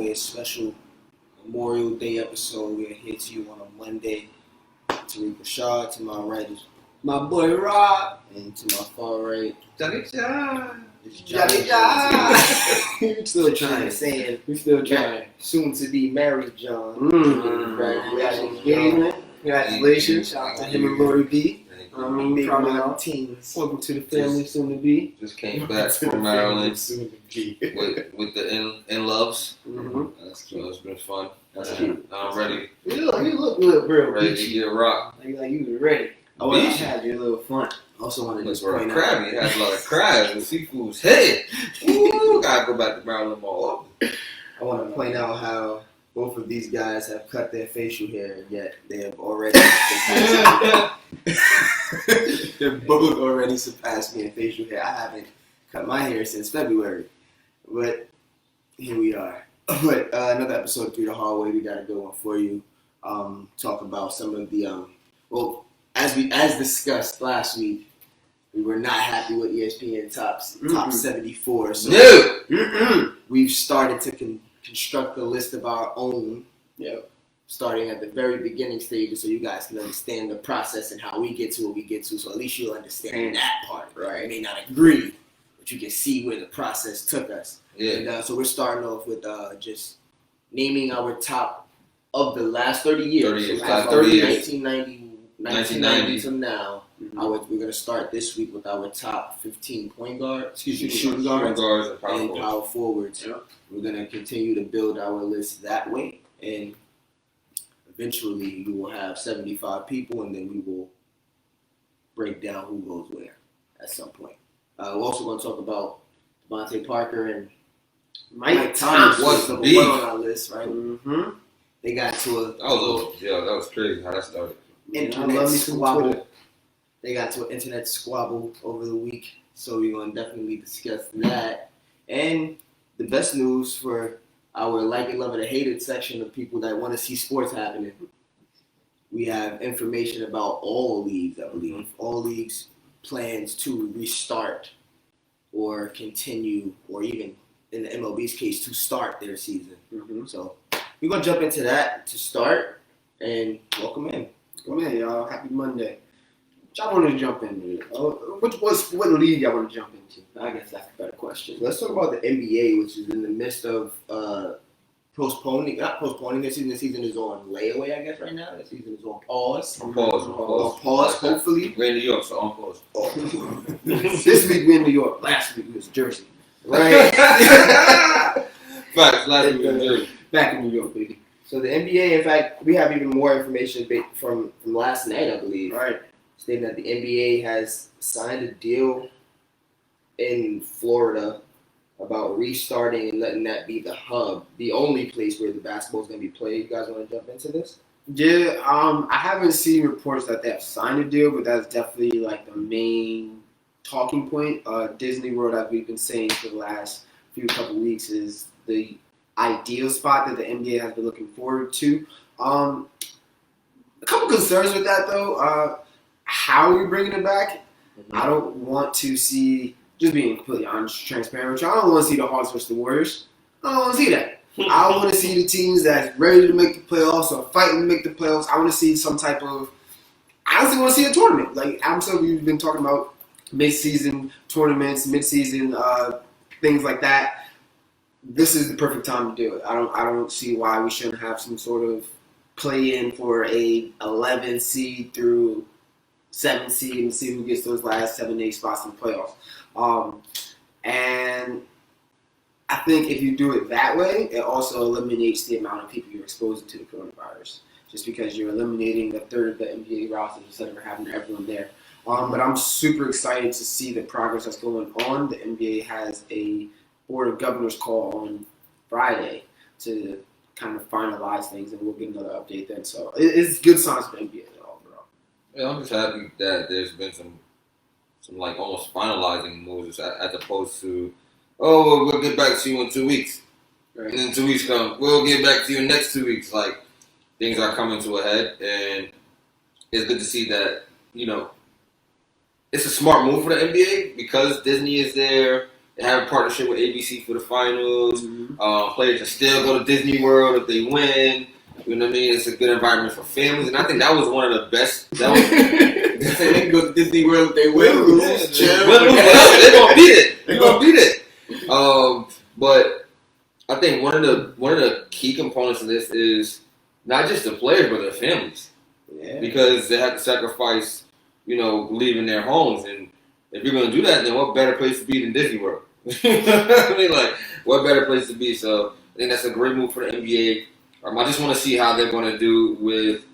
a special Memorial Day episode. We're here to you on a Monday. Tariq Rashad, to my right is my boy Rob, and to my far right, Johnny John. it's Johnny. We're still trying. We're still trying. Soon to be married, John. Congratulations. Shout out to him and Lori B. Probably our teens. Welcome to the family, soon to be. Just came back from Maryland with the in-loves. That's So it's been fun. That's cute. I'm ready. You look real Ready beachy. to get rocked. Like you was ready. I want to have your little fun. Also want to just point out. Crabby. It has a lot of crabs and seafood's head. Ooh, gotta go back to Maryland Mall. I want to point out how both of these guys have cut their facial hair, yet they have already they've both already surpassed me in facial hair. I haven't cut my hair since February, but here we are. But another episode of Through the Hallway, we got a good one for you. Talk about some of the as discussed last week, we were not happy with ESPN top 74. So we've started to construct a list of our own. Starting at the very beginning stages, so you guys can understand the process and how we get to what we get to. So at least you'll understand that part. Right? You may not agree, but you can see where the process took us. Yeah. And so we're starting off with just naming our top of the last 30 years. 1990 to now. We're going to start this week with our top 15 shooting guards and power forwards. Yeah. We're going to continue to build our list that way, and eventually we will have 75 people, and then we will break down who goes where at some point. We're also going to talk about Devontae Parker and Mike Thomas was the one on our list, right? They got to That was crazy how that started. internet squabble. They got to an internet squabble over the week, so we're going to definitely discuss that. And the best news for our like it, love it, or hate it section of people that want to see sports happening. We have information about all leagues, I believe. All leagues plans to restart or continue, or even in the MLB's case, to start their season. So we're going to jump into that to start, and welcome in. Come in, y'all. Happy Monday. What y'all want to jump into? What league y'all want to jump into? I guess that's a better question. Let's talk about the NBA, which is in the midst of not postponing their season. The season is on layaway, I guess, right now. The season is on pause. On pause. Hopefully. We're in New York, so on pause. This week we're in New York. Last week we was Jersey. Right. Facts. Last week in Jersey. Back in New York, baby. So the NBA, in fact, we have even more information from last night, I believe. Right. Stating that the NBA has signed a deal in Florida about restarting and letting that be the hub, the only place where the basketball is going to be played. You guys want to jump into this? Yeah, I haven't seen reports that they have signed a deal, but that's definitely like the main talking point. Disney World, as we've been saying for the last couple weeks, is the ideal spot that the NBA has been looking forward to. A couple concerns with that, though. How are we bringing it back? I don't want to see, just being completely honest, transparent with you, I don't want to see the Hawks versus the Warriors. I don't want to see that. I want to see the teams that's ready to make the playoffs or fighting to make the playoffs. I want to see some type of, I honestly want to see a tournament. Like I'm saying, we've been talking about mid-season tournaments, mid-season things like that. This is the perfect time to do it. I don't see why we shouldn't have some sort of play-in for a 11 seed through 7 seed and see who gets those last 7, 8 spots in the playoffs. And I think if you do it that way, it also eliminates the amount of people you're exposing to the coronavirus. Just because you're eliminating a third of the NBA roster instead of having everyone there. But I'm super excited to see the progress that's going on. The NBA has a Board of Governors call on Friday to kind of finalize things, and we'll get another update then. So it's good signs for the NBA overall. Yeah, I'm just happy that there's been some like almost finalizing moves as opposed to, we'll get back to you in 2 weeks. Right. And then 2 weeks come, we'll get back to you next 2 weeks. Like, things are coming to a head, and it's good to see that, it's a smart move for the NBA because Disney is there They have a partnership with ABC for the finals. Players can still go to Disney World if they win. You know what I mean? It's a good environment for families, and I think that was one of the best. That was, they can go to Disney World if they win. They're gonna beat it. They're gonna beat it. But I think one of the key components of this is not just the players, but their families. Yeah. Because they have to sacrifice, leaving their homes. And if you're going to do that, then what better place to be than Disney World? I mean, what better place to be? So I think that's a great move for the NBA. I just want to see how they're going to do with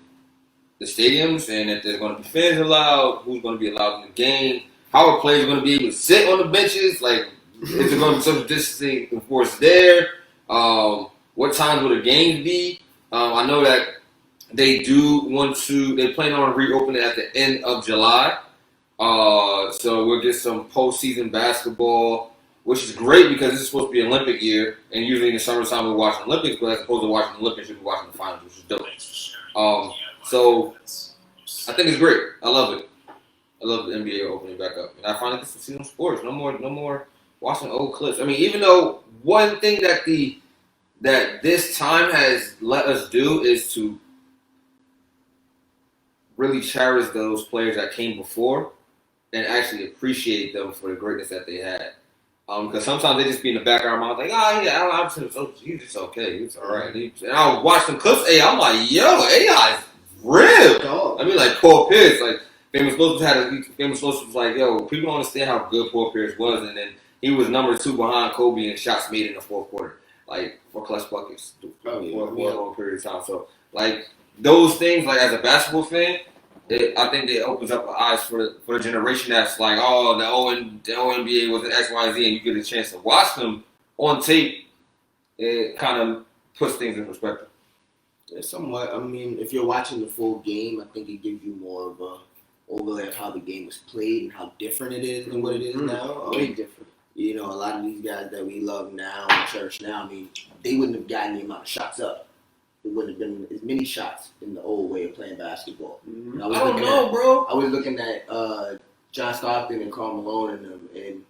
the stadiums and if there's going to be fans allowed, who's going to be allowed in the game, how are players going to be able to sit on the benches, is there going to be social distancing enforced there? What times will the games be? I know that they plan on reopening at the end of July. So we'll get some postseason basketball, which is great because this is supposed to be an Olympic year. And usually in the summertime we're watching Olympics, but as opposed to watching the Olympics, we'll be watching the finals, which is dope. So I think it's great. I love it. I love the NBA opening back up. And I finally get to see some sports. No more watching old clips. I mean, even though one thing that this time has let us do is to really cherish those players that came before and actually appreciate them for the greatness that they had. Because sometimes they just be in the back of our mind like, oh yeah, he's just okay, it's all right. And I'll watch them clips. Hey, I'm like, yo, AI's real. I mean, like Paul Pierce, Famous Explosives was like, yo, people don't understand how good Paul Pierce was, and then he was number 2 behind Kobe in shots made in the fourth quarter, for clutch buckets for a long period of time. So, those things, as a basketball fan, I think it opens up our eyes for the generation that's like, oh, the NBA was an X, Y, Z, and you get a chance to watch them on tape. It kind of puts things in perspective. Yeah, somewhat. I mean, if you're watching the full game, I think it gives you more of a overlay of how the game was played and how different it is than what it is now. Way different. A lot of these guys that we love now and cherish now, I mean, they wouldn't have gotten the amount of shots up. It wouldn't have been as many shots in the old way of playing basketball. I don't know, bro. I was looking at John Stockton and Karl Malone and them, and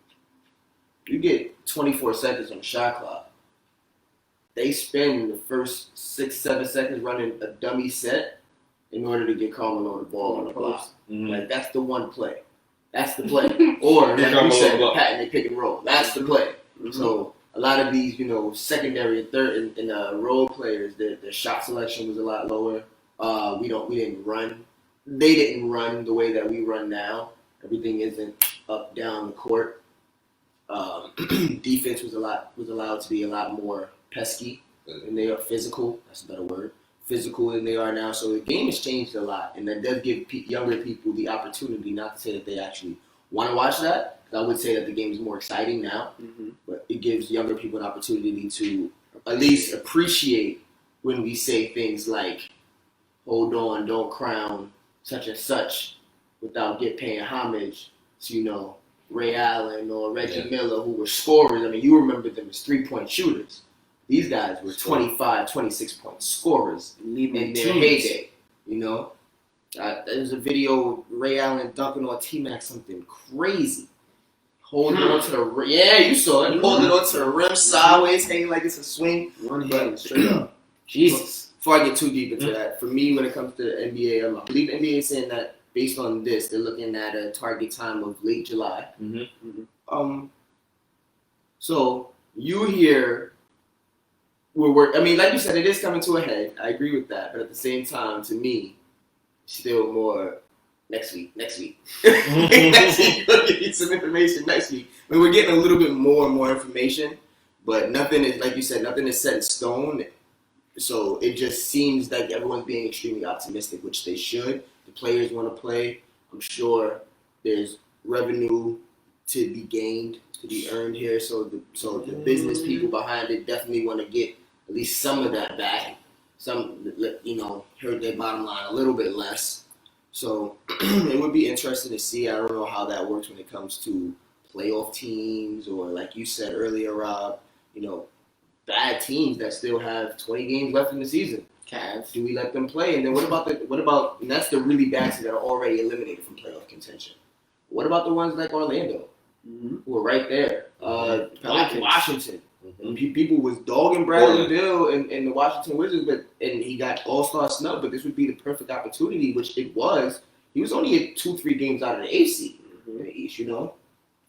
you get 24 seconds on the shot clock. They spend the first 6-7 seconds running a dummy set in order to get Karl Malone the ball on the block. That's the one play. That's the play. Or, like you said, Pat, they pick and roll. That's the play. So a lot of these, secondary and third and role players, their shot selection was a lot lower. We didn't run. They didn't run the way that we run now. Everything isn't up down the court. Defense was allowed to be a lot more pesky, and they are physical. That's a better word. Physical than they are now. So the game has changed a lot, and that does give younger people the opportunity. Not to say that they actually want to watch that. I would say that the game is more exciting now, but it gives younger people an opportunity to at least appreciate when we say things like, hold on, don't crown such and such without paying homage to, Ray Allen or Reggie Miller, who were scorers. I mean, you remember them as 3-point shooters. These guys were 25, 26-point scorers in their heyday, There's a video of Ray Allen dunking on T-Mac, something crazy. Holding on to the rim. Yeah, you saw it. Holding on to the rim sideways, hanging like it's a swing. One hand straight up. Jesus. Before I get too deep into that, for me, when it comes to the NBA, I believe the NBA is saying that based on this, they're looking at a target time of late July. So you hear like you said, it is coming to a head. I agree with that, but at the same time, to me, still more next week. Next week, we'll give you some information next week. I mean, we're getting a little bit more and more information, but nothing is, like you said, nothing is set in stone. So it just seems like everyone's being extremely optimistic, which they should. The players want to play. I'm sure there's revenue to be gained, to be earned here. So the business people behind it definitely want to get at least some of that back. Some, hurt their bottom line a little bit less. So it would be interesting to see. I don't know how that works when it comes to playoff teams or, like you said earlier, Rob, bad teams that still have 20 games left in the season. Cavs, do we let them play? And then what about and that's the really bad teams that are already eliminated from playoff contention. What about the ones like Orlando? who were right there. Pelicans. Washington. Mm-hmm. People was dogging Bradley Beal and the Washington Wizards, and he got All-Star snub. But this would be the perfect opportunity, which it was. He was only 2-3 games out of the AC in the East, you know.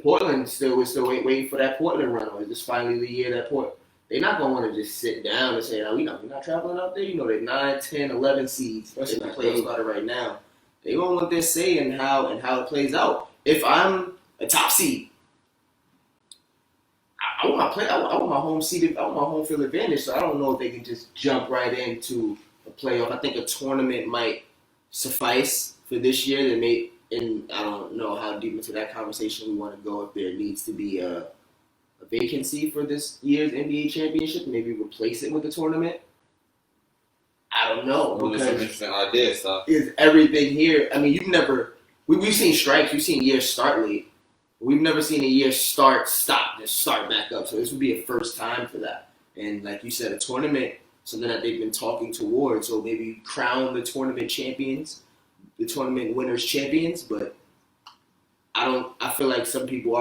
Portland was still waiting for that Portland run. Or is this finally the year that they're not going to want to just sit down and say, we're not traveling out there. You know, they're 9, 10, 11 seeds. Especially the playoffs started right now. They going to want their say in how it plays out. If I'm a top seed, I want my home seed. I want my home field advantage. So I don't know if they can just jump right into a playoff. I think a tournament might suffice for this year. And I don't know how deep into that conversation we want to go. If there needs to be a vacancy for this year's NBA championship, maybe replace it with a tournament. I don't know. Those are some interesting ideas, so. Is everything here? I mean, we've seen strikes, we've seen years start late. We've never seen a year start, stop, just start back up. So this would be a first time for that. And like you said, a tournament, something that they've been talking towards. So maybe crown the tournament champions, the tournament winners champions. But I feel like some people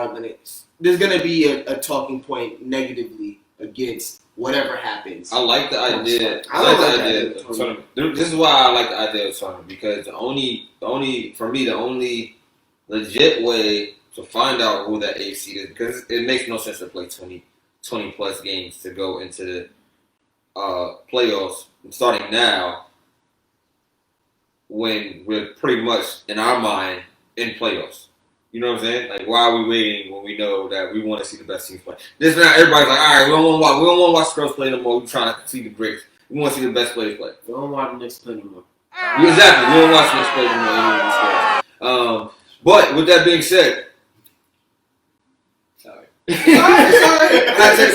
there's gonna be a talking point negatively against whatever happens. I like the idea. I like the idea of tournament. This is why I like the idea of tournament, because the only legit way to find out who that 8 seed is, because it makes no sense to play 20 plus games to go into the playoffs starting now when we're pretty much in our mind in playoffs. You know what I'm saying? Like, why are we waiting when we know that we want to see the best teams play? This now everybody's like, all right, we don't want to watch Scrubs play no more. We're trying to see the greats. We want to see the best players play. We don't want the Knicks play anymore. Exactly. We don't watch the Knicks play anymore. But with that being said, sorry. I take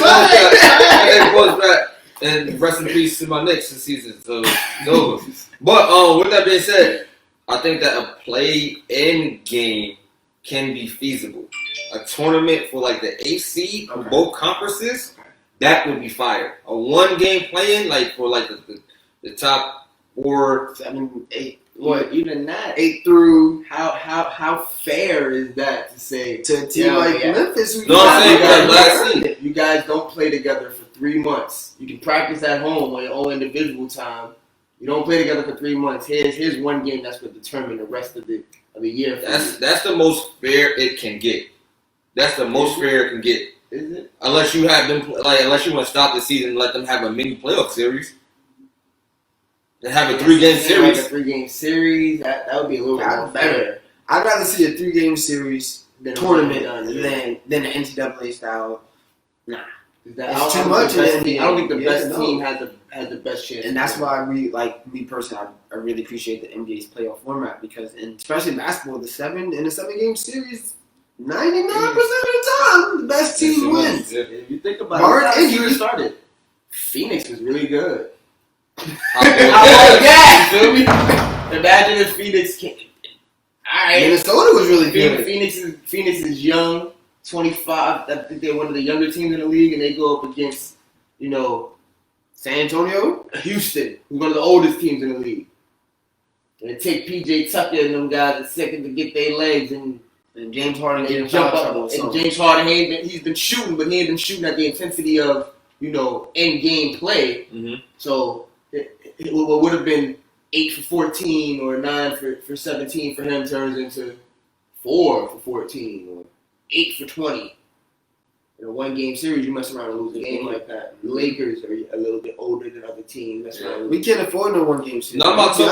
back. And rest in peace to my Knicks this season. So it's over. But with that being said, I think that a play-in game can be feasible. A tournament for like the 8 seed for both conferences, that would be fire. A 1-game play-in, like for like the top 4, 7, 8. What, even that? 8 through. How fair is that to say to a team like Memphis? You guys don't play together for 3 months. You can practice at home on your own individual time. You don't play together for 3 months. Here's 1 game that's going to determine the rest of the year. That's the most fair it can get. That's the most fair it can get. Is it? Unless you have them, unless you want to stop the season and let them have a mini playoff series. And have a 3-game series. Like a 3-game series, that would be a little bit better. I'd rather see a 3-game series tournament than an NCAA style. Nah, it's too much. I don't think the best team has the best chance. And that's why me personally, I really appreciate the NBA's playoff format, because, and especially basketball, the 7-game series, 99% of the time, the best team wins. Yeah. If you think about it, how started, Phoenix was really good. Imagine if Phoenix came. All right, Minnesota was really good. Phoenix is young, 25. I think they're one of the younger teams in the league, and they go up against, San Antonio, Houston, who's one of the oldest teams in the league. And it take PJ Tucker and them guys a second to get their legs and James Harden and jump up. And James Harden, he's been shooting, but he ain't been shooting at the intensity of in-game play. Mm-hmm. So it would have been 8 for 14 or 9 for 17 for him turns into 4 for 14 or 8 for 20. In a 1-game series, you mess around and lose a game like that. The Lakers are a little bit older than other teams. We can't afford no 1-game series. No, I'm about to.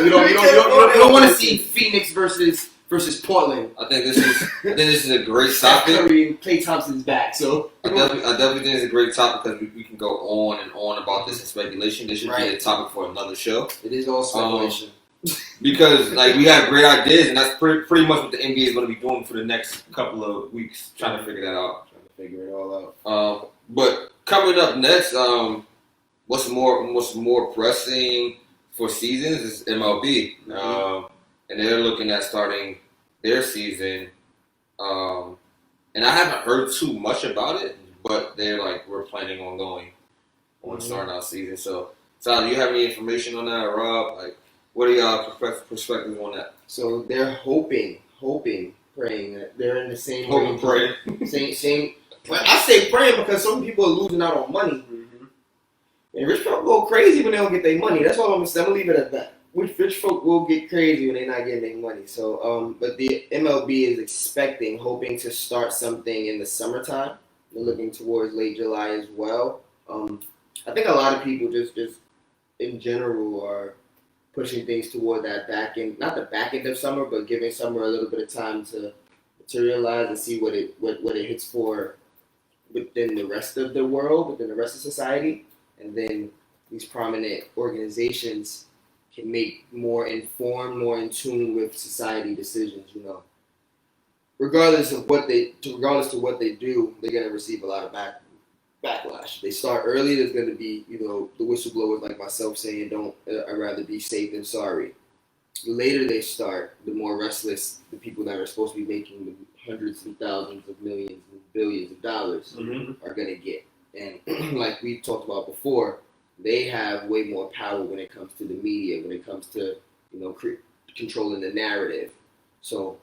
You don't want to see Phoenix versus Portland. I think this is a great topic. Curry and Klay Thompson's back, so I definitely think it's a great topic, because we can go on and on about this in speculation. This should be a topic for another show. It is all speculation. Because we have great ideas, and that's pretty much what the NBA is going to be doing for the next couple of weeks, trying to figure that out. Figure it all out. But coming up next, what's more pressing for seasons is MLB. And they're looking at starting their season. And I haven't heard too much about it, but they're we're planning on going on starting our season. So, Tyler, do you have any information on that, or Rob? What are y'all perspectives on that? So they're hoping praying. They're in the same Hope range. and pray. Same. Well, I say praying because some people are losing out on money. Mm-hmm. And rich folk go crazy when they don't get their money. That's all I'm going to say. I'm going to leave it at that. Rich folk will get crazy when they're not getting their money. So, but the MLB is hoping to start something in the summertime. They're looking towards late July as well. I think a lot of people just in general are pushing things toward that back end, not the back end of summer, but giving summer a little bit of time to materialize and see what it hits for within the rest of the world, within the rest of society, and then these prominent organizations can make more informed, more in tune with society decisions. Regardless to what they do, they're gonna receive a lot of backlash. They start early. There's gonna be the whistleblowers like myself saying, I'd rather be safe than sorry." The later they start, the more restless the people that are supposed to be making the hundreds and thousands of millions and billions of dollars are going to get. And like we talked about before, they have way more power when it comes to the media, when it comes to controlling the narrative. So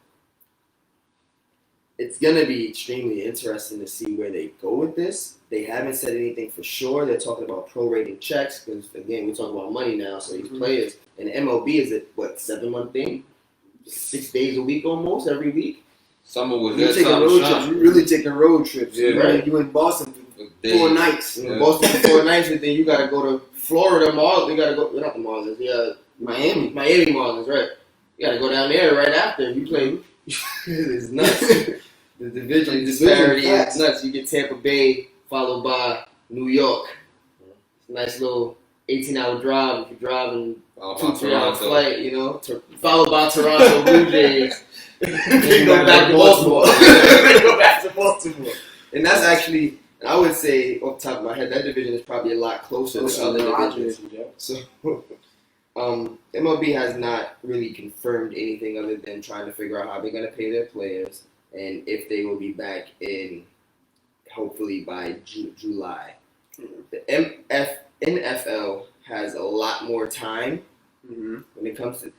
it's going to be extremely interesting to see where they go with this. They haven't said anything for sure. They're talking about prorating checks because, again, we're talking about money now. So these players, and MLB is a 7-month thing? 6 days a week almost, every week? Summer was You there. taking road trips. You really taking road trips. Yeah, right? You in Boston for 4 nights. Yeah. Boston for 4 nights, and then you got to go to Florida Marlins. You got to go, not the Marlins, Miami Marlins, right? You got to go down there right after. You play, it's nuts. The division disparity is nuts. You get Tampa Bay followed by New York. It's a nice little 18-hour drive if you're driving 2-3 hour flight, followed by Toronto Blue Jays. They go back to Baltimore. They go back to Baltimore. And that's actually, I would say, off the top of my head, that division is probably a lot closer to other divisions. So, MLB has not really confirmed anything other than trying to figure out how they're going to pay their players and if they will be back in, hopefully by July. The NFL has a lot more time when it comes to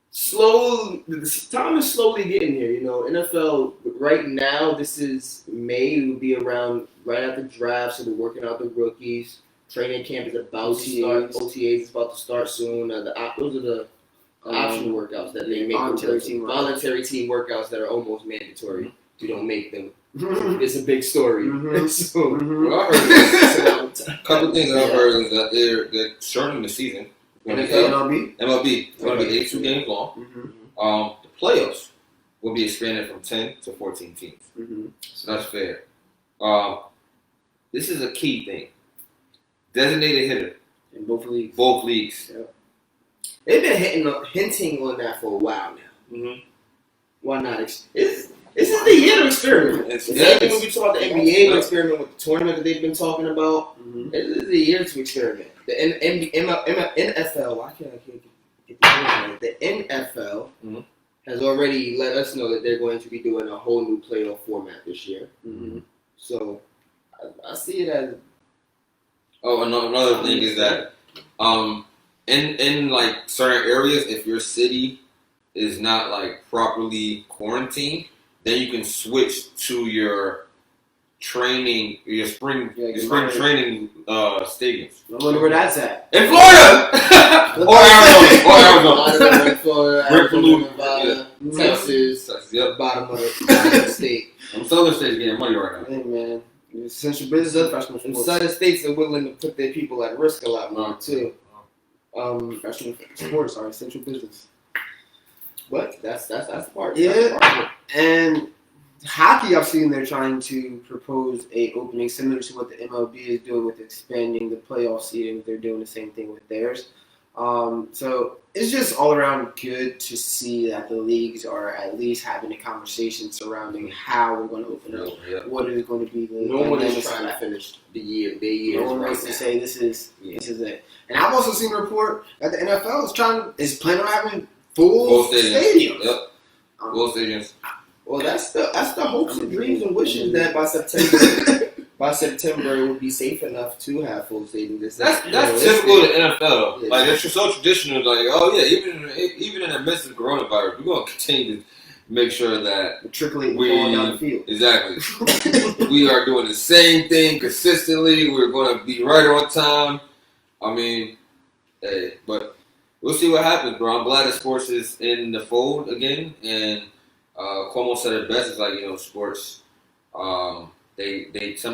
the time is slowly getting here. NFL right now, this is May. It will be around right after the draft, so they're working out the rookies. Training camp is about to start. OTAs is about to start soon. Those are the optional workouts that they make. Voluntary team workouts that are almost mandatory. You don't make them. It's a big story. So, what I heard is, a couple things I've heard is that they're shortening the season. MLB is going to be 82 games long. The playoffs will be expanded from 10 to 14 teams. So that's fair. This is a key thing. Designated hitter in both leagues. Yep. They've been hinting on that for a while now. Why not? This is the year to experiment. When we talk about the NBA, we experiment with the tournament that they've been talking about. This is the year to experiment. The NFL, why can't I get the name? The NFL has already let us know that they're going to be doing a whole new playoff format this year. So I see it as. Oh, another thing is that in like certain areas, if your city is not like properly quarantined, then you can switch to your training, your spring training stadiums. I wonder where that's at. In Florida! or Arizona. Florida, Nevada, Texas, bottom of the state. Southern states getting money right now. Hey, man. Essential business, professional sports. Southern states are willing to put their people at risk a lot more, too. Professional sports are essential business. But that's the part. Yeah, and hockey, I've seen they're trying to propose a opening similar to what the MLB is doing with expanding the playoff seating. They're doing the same thing with theirs. So it's just all around good to see that the leagues are at least having a conversation surrounding how we're going to open up. Yeah. What is going to be the no one is trying to finish the year. No one wants to say this is it. And I've also seen a report that the NFL is planning on having full stadiums. Yep. Full stadiums. Well, that's the hopes and dreams and wishes that by September it will be safe enough to have full stadiums. That's typical of the NFL. Yeah. Like it's so traditional. Like even in the midst of coronavirus, we're gonna continue make sure that Trickling going down the field. Exactly. We are doing the same thing consistently. We're going to be right on time. I mean, hey, but we'll see what happens, bro. I'm glad that sports is in the fold again. And Cuomo said it best. It's like, sports. Some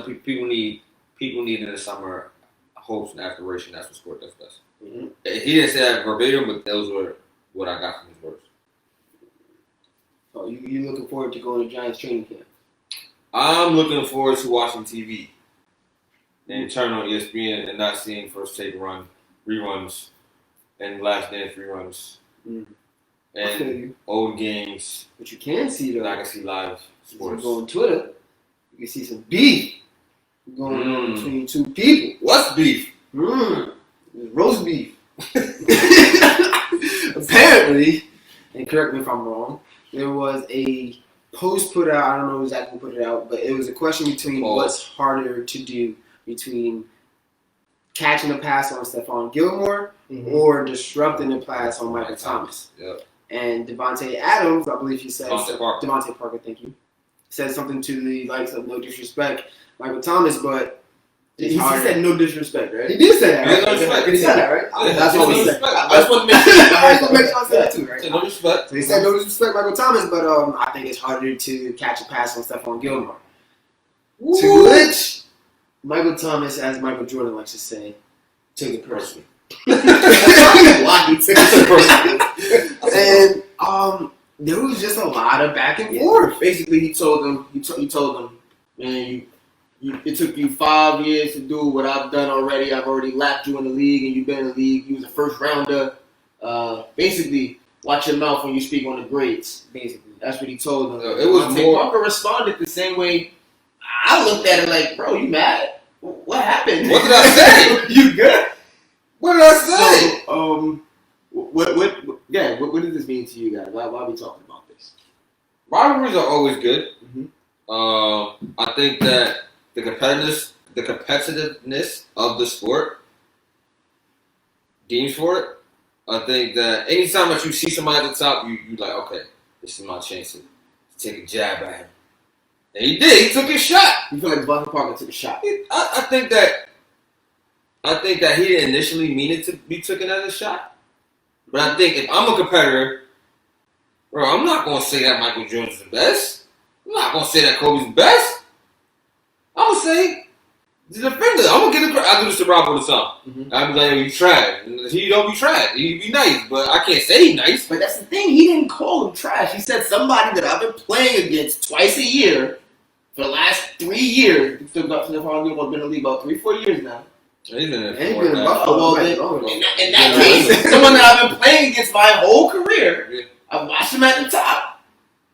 people need in the summer hopes and aspiration. That's what sport does best. Mm-hmm. He didn't say that verbatim, but those were what I got from his words. Oh, you looking forward to going to Giants training camp? I'm looking forward to watching TV and turn on ESPN and not seeing First Take reruns and Last Dance reruns and old games. What you can see though, I can see live sports. You go on Twitter, you can see some beef going on between two people. What's beef? Roast beef. Apparently, and correct me if I'm wrong, there was a post put out, I don't know exactly who put it out, but it was a question between what's harder to do between catching a pass on Stephon Gilmore or disrupting the pass on Michael Thomas. Yep. And Devontae Adams, I believe he said, Devontae Parker, thank you, said something to the likes of no disrespect, Michael Thomas, but he said no disrespect, right? He did say that, right? No disrespect. He said that, right? Yeah, That's what he said. I just want to make sure. I just want to make sure I said that too, right? No disrespect. So he said no disrespect, Michael Thomas, but I think it's harder to catch a pass on Stephon Gilmore. Woo. To which Michael Thomas, as Michael Jordan likes to say, took it personally. Why he took it personally? And there was just a lot of back and forth. Basically, he told them, man, it took you 5 years to do what I've done already. I've already lapped you in the league, and you've been in the league. You was a first rounder. Basically, watch your mouth when you speak on the greats. Basically, that's what he told them. It was more. Parker responded the same way. I looked at it like, bro, you mad? What happened? What did I say? You good? What did I say? So, what does this mean to you guys? Why are we talking about this? Rivalries are always good. Mm-hmm. I think that the competitiveness of the sport deems for it. I think that anytime that you see somebody at the top, you like, okay, this is my chance to take a jab at him. And he did. He took his shot. You feel like Devontae Parker took a shot? I think that he didn't initially mean it to be taken as a shot. But I think if I'm a competitor, bro, I'm not going to say that Michael Jordan's the best. I'm not going to say that Kobe's the best. I'm going to say the defender. I'm going to get I do this to Rob all the time. I'll be like, yo, you trash. He don't be trash. He be nice. But I can't say he's nice. But that's the thing. He didn't call him trash. He said somebody that I've been playing against twice a year for the last 3 years. He's been in the league about 3-4 years now. He's been in He's been in Buffalo. In that case, someone that I've been playing against my whole career, I've watched him at the top.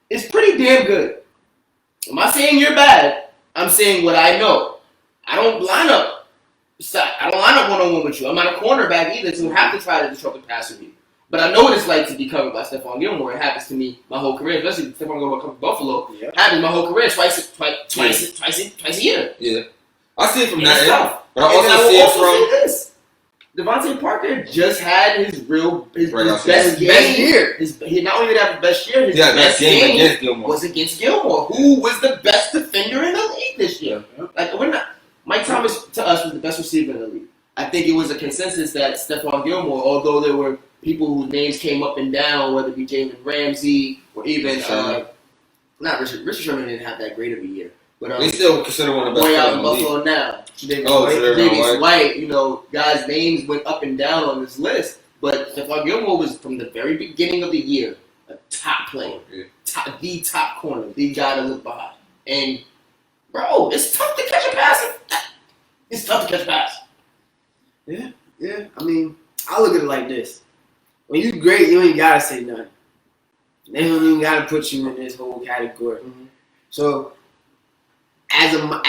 It's pretty damn good. I'm not saying you're bad. I'm saying what I know. I don't line up one-on-one with you. I'm not a cornerback either, so you have to try to disrupt the pass with me. But I know what it's like to be covered by Stephon Gilmore. It happens to me my whole career, especially Stephon Gilmore comes to Buffalo. Yep. Happens my whole career twice a year. Yeah. I see it from that end. But I also see it from this. Devontae Parker just had his best year. He not only did have his best year, his best game was against Gilmore, who was the best defender in the league this year. Like Mike Thomas to us was the best receiver in the league. I think it was a consensus that Stephon Gilmore, although there were people whose names came up and down, whether it be Jalen Ramsey or even Richard Sherman didn't have that great of a year. But they still consider one of the best boy out in in the Buffalo league. now. Tre'Davious White, guys' names went up and down on this list. But Stephon Gilmore was from the very beginning of the year a top player, the top corner, the guy to look behind. And bro, it's tough to catch a pass. It's tough to catch a pass. Yeah. I mean, I look at it like this: when you great, you ain't gotta say nothing. They don't even gotta put you in this whole category. So. As a Julio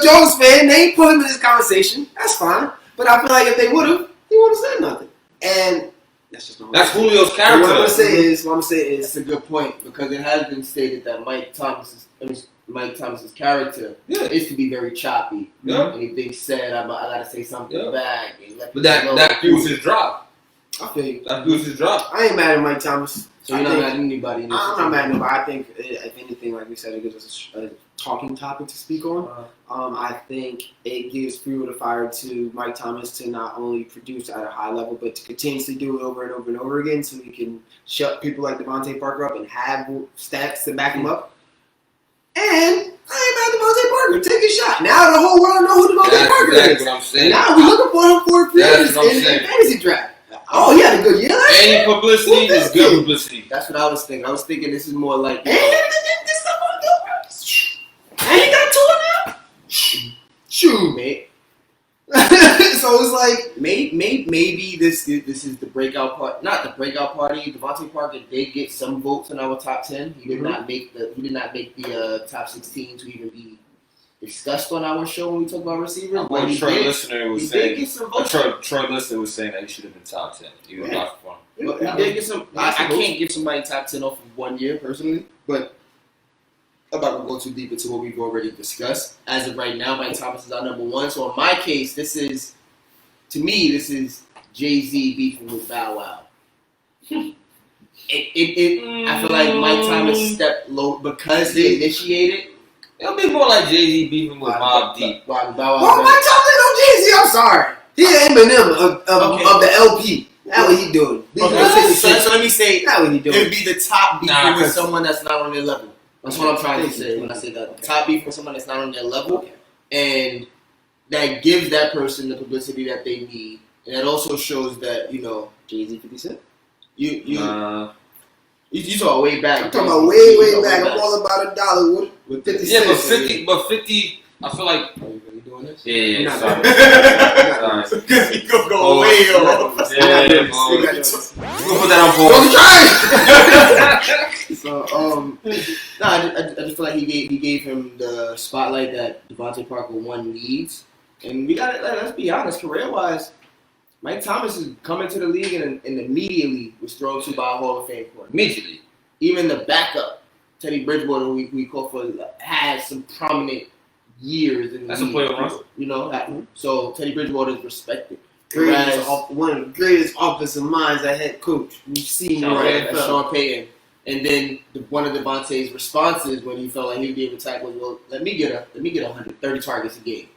Jones fan, they ain't put him in this conversation. That's fine. But I feel like if they would have, he would have said nothing. And that's Julio's character. What I'm gonna say is, that's a good point because it has been stated that Mike Thomas's character is to be very choppy. Yeah. Anything said, I gotta say something back. But that fuels his drive. I feel you. That boost is dropped. I ain't mad at Mike Thomas. So you're not mad at anybody in this I'm not mad at nobody. I think, if anything, like we said, it gives us a talking topic to speak on. I think it gives fuel to fire to Mike Thomas to not only produce at a high level, but to continuously do it over and over and over again so he can shut people like Devontae Parker up and have stats to back him up. And I ain't mad at Devontae Parker. Take a shot. Now the whole world knows who Devontae Parker is. That's what I'm saying. Now we're looking for him for appearances in fantasy draft. Oh, he had a good year last year. Any publicity is good publicity. That's what I was thinking. I was thinking this is more like. And this stuff I'm doing. And he got 2 now. Shoot, Mate. so it's like maybe this is the breakout part. Not the breakout party. Devontae Parker did get some votes in our top 10. He did not make the top 16 to even be discussed on our show when we talk about receivers. Well, Troy Listener was saying. Get some votes. Troy Listener was saying that he should have been top 10. He was not for him. But he did get some. I can't give somebody top 10 off of 1 year personally, but I'm not gonna go too deep into what we've already discussed. As of right now, Mike Thomas is our number 1. So in my case, this is Jay-Z beefing with Bow Wow. I feel like Mike Thomas stepped low because he initiated. It'll be more like Jay-Z beefing with Mobb Deep. Mike Thomas no Jay-Z. I'm sorry. He Eminem of the LP. That's what he doing. So let me say, that's what he doing. it would be the top beefing with someone that's not on their level. That's what I'm trying to say when I say that. Top beef with someone that's not on their level, and that gives that person the publicity that they need, and that also shows that Jay-Z 50 Cent. You saw way back. I'm talking about way back. I'm all about $1 with 50 Yeah, cents. but 50. I feel like. Are you really doing this? Yeah, Sorry. Because he could go way over. Yeah, We'll we'll put that on pause. So, I just feel like he gave him the spotlight that Devontae Parker 1 needs, and we got let's be honest, career wise, Mike Thomas is coming to the league and immediately was thrown to by a Hall of Fame court. Immediately. Even the backup, Teddy Bridgewater, who we call for, has some prominent years in the That's a league. player run. So Teddy Bridgewater is respected. one of the greatest offensive minds at head coach we've seen in the NFL. Sean Payton. And then one of Devontae's responses when he felt like he would be able to tackle was, well, let me get 130 targets a game,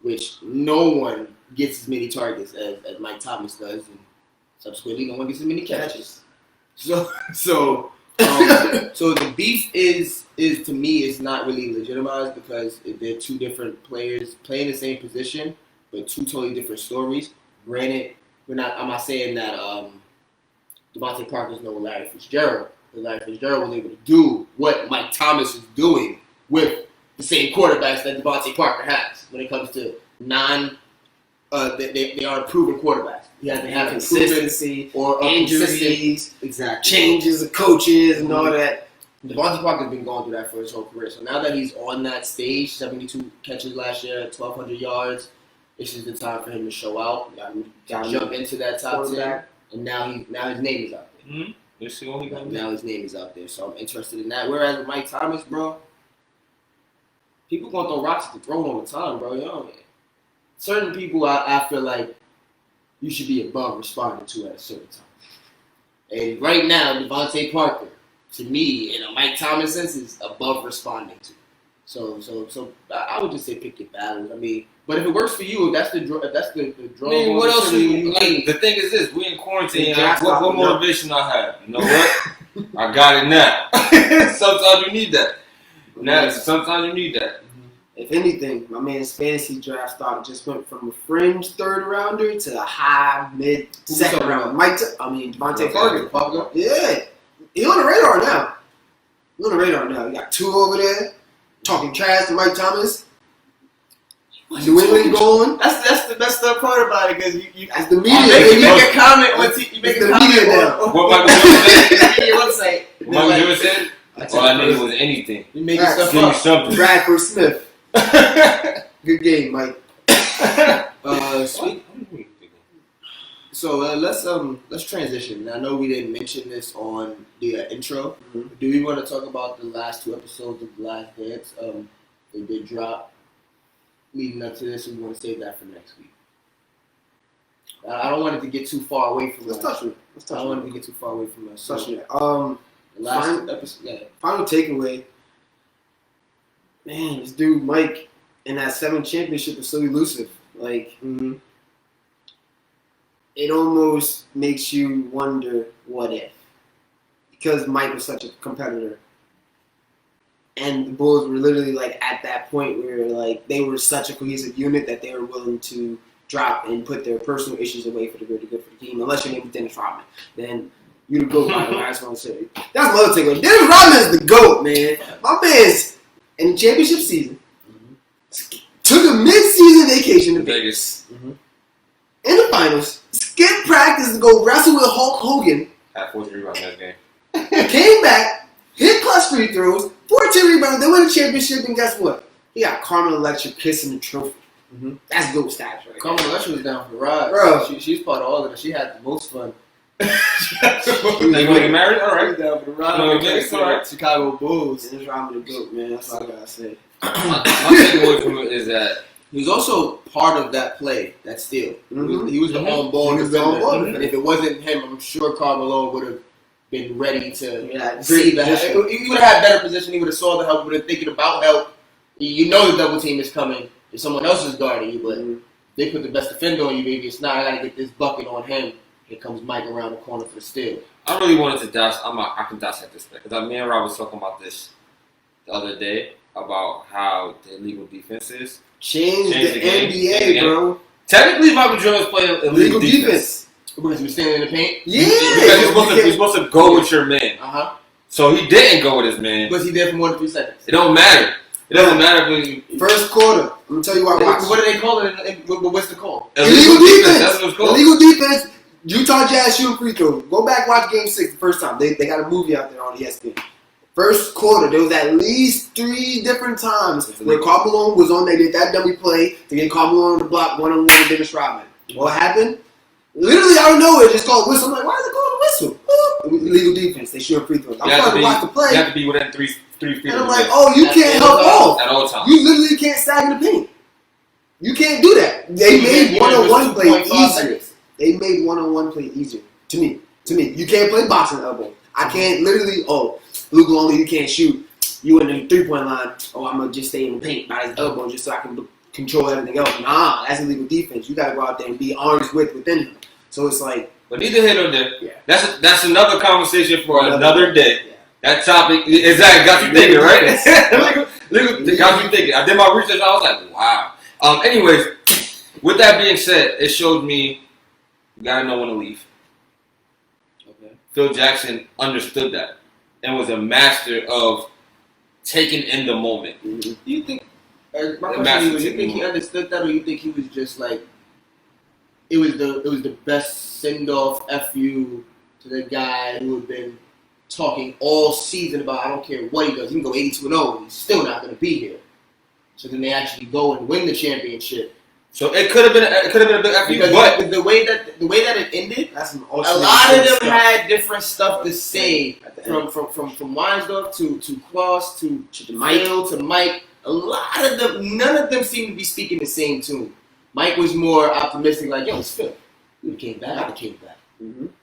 which no one gets as many targets as Mike Thomas does, and subsequently no one gets as many catches. So the beef is to me is not really legitimized because they're two different players playing the same position, but two totally different stories. Granted, I'm not saying that Devontae Parker is no Larry Fitzgerald. Because Larry Fitzgerald was able to do what Mike Thomas is doing with the same quarterbacks that Devontae Parker has when it comes to they are proven quarterbacks. He has to have consistency or injuries, exactly changes of coaches and all that. Devontae Parker's been going through that for his whole career. So now that he's on that stage, 72 catches last year, 1,200 yards, this is the time for him to show out. Got to jump into that top 10, and now his name is out there. Mm-hmm. Let's see what he got. Now his name is out there, so I'm interested in that. Whereas with Mike Thomas, bro, people gonna throw rocks at the throne all the time, bro. You know what I mean? Certain people, I feel like you should be above responding to at a certain time. And right now, Devontae Parker, to me, in a Mike Thomas sense, is above responding to. So I would just say pick your battles. I mean, but if it works for you, if that's the draw. I mean, what else? The thing is this: we in quarantine. What motivation I have? You know what? I got it now. Sometimes you need that. Sometimes you need that. If anything, my man's fantasy draft stock just went from a fringe third rounder to a high mid second round. Devontae Parker. Yeah, he on the radar now. You got 2 over there talking trash to Mike Thomas. New England going. That's the best part about it because you as the media. You make a comment on you make a comment on what my website. What my doing said? All I needed was anything. You make stuff Give me up. something. Bradford Smith. Good game, Mike. Sweet. So let's transition. I know we didn't mention this on the intro. Mm-hmm. Do we want to talk about the last 2 episodes of The Last Dance? They did drop leading up to this, and we want to save that for next week. I don't want it to get too far away from Let's us. touch on it. I don't want it to get too far away from us. So, Touch on it. the last Fine. episode, yeah. Final takeaway. Man, this dude Mike in that 7th championship is so elusive. Like, it almost makes you wonder what if. Because Mike was such a competitor. And the Bulls were literally like at that point where like they were such a cohesive unit that they were willing to drop and put their personal issues away for the greater good for the team. Unless your name is Dennis Rodman, then you'd go by the last one to say. That's my other takeaway. Dennis Rodman is the GOAT, man. My man's in the championship season took a mid-season vacation to Vegas. In the finals, skipped practice to go wrestle with Hulk Hogan. Had 14 rebounds that game. Came back, hit clutch free throws, 14 rebounds, they won the championship, and guess what? He got Carmen Electra kissing the trophy. That's GOAT stats, right? Carmen Electra was down for the ride. Bro. She's part of all of it. She had the most fun. They gonna get married? All right. Down for the ride. No, okay, it's all right. Chicago Bulls. Dennis Rodman the GOAT, man. That's all I gotta say. My takeaway from it is that He was also part of that play, that steal. He was the on ball He was the defender. on-ball defender. And if it wasn't him, I'm sure Carmelo would have been ready to Yeah, see great that. position. He would have had better position. He would have saw the help. Would have thinking about help. You know the double team is coming. If someone else is guarding you, but they put the best defender on you, baby. It's not. I gotta get this bucket on him. Here comes Mike around the corner for the steal. I really wanted to I can dissect this because me and Rob was talking about this the other day about how the illegal defense is. Change the game. NBA, bro. Technically, Michael Jordan's playing illegal defense. Because he was standing in the paint. Yeah. Because you're supposed to go with your man. So he didn't go with his man. Was he there for more than 3 seconds? It don't matter. It doesn't matter when you... First quarter. I'm gonna tell you why. What do they call it? What's the call? Illegal defense. That's what it's called. Illegal defense. Utah Jazz shooting free throws. Go back, watch Game 6 the first time. They got a movie out there on ESPN. First quarter, there was at least 3 different times where Karl Malone was on. They did that dummy play to get Karl Malone on the block, one-on-one with Dennis Rodman. What happened? Literally out of nowhere, just called a whistle. I'm like, why is it called a whistle? It was illegal defense. They shooting free throws. I'm trying to watch the play. You have to be within three feet. And I'm like, oh, you can't help off. At all times. You literally can't sag in the paint. You can't do that. They made one-on-one play easier. They made one-on-one play easier. To me. You can't play boxing elbow. I can't literally, Luke Longley, you can't shoot. You in the three-point line. I'm going to just stay in the paint by his elbow just so I can control everything else. Nah, that's illegal defense. You got to go out there and be arms width within him. So it's like. But neither here nor there. Yeah. That's another conversation for another day. Yeah. That topic, exactly, got you thinking, right? Got you thinking. I did my research. I was like, wow. Anyways, with that being said, it showed me you got to know when to leave. Okay. Phil Jackson understood that and was a master of taking in the moment. Do you think? My question is, you think he understood that, or you think he was just like, it was the best send off fu to the guy who had been talking all season about I don't care what he does, he can go 82-0 and he's still not going to be here. So then they actually go and win the championship. So it could have been a big fu, Because but the way that it ended, That's some a lot of them had different stuff to say from Weinsdorf to Cross to Mike. Phil to Mike. A lot of them, none of them seemed to be speaking the same tune. Mike was more optimistic, like, yo, it's Phil. We came back.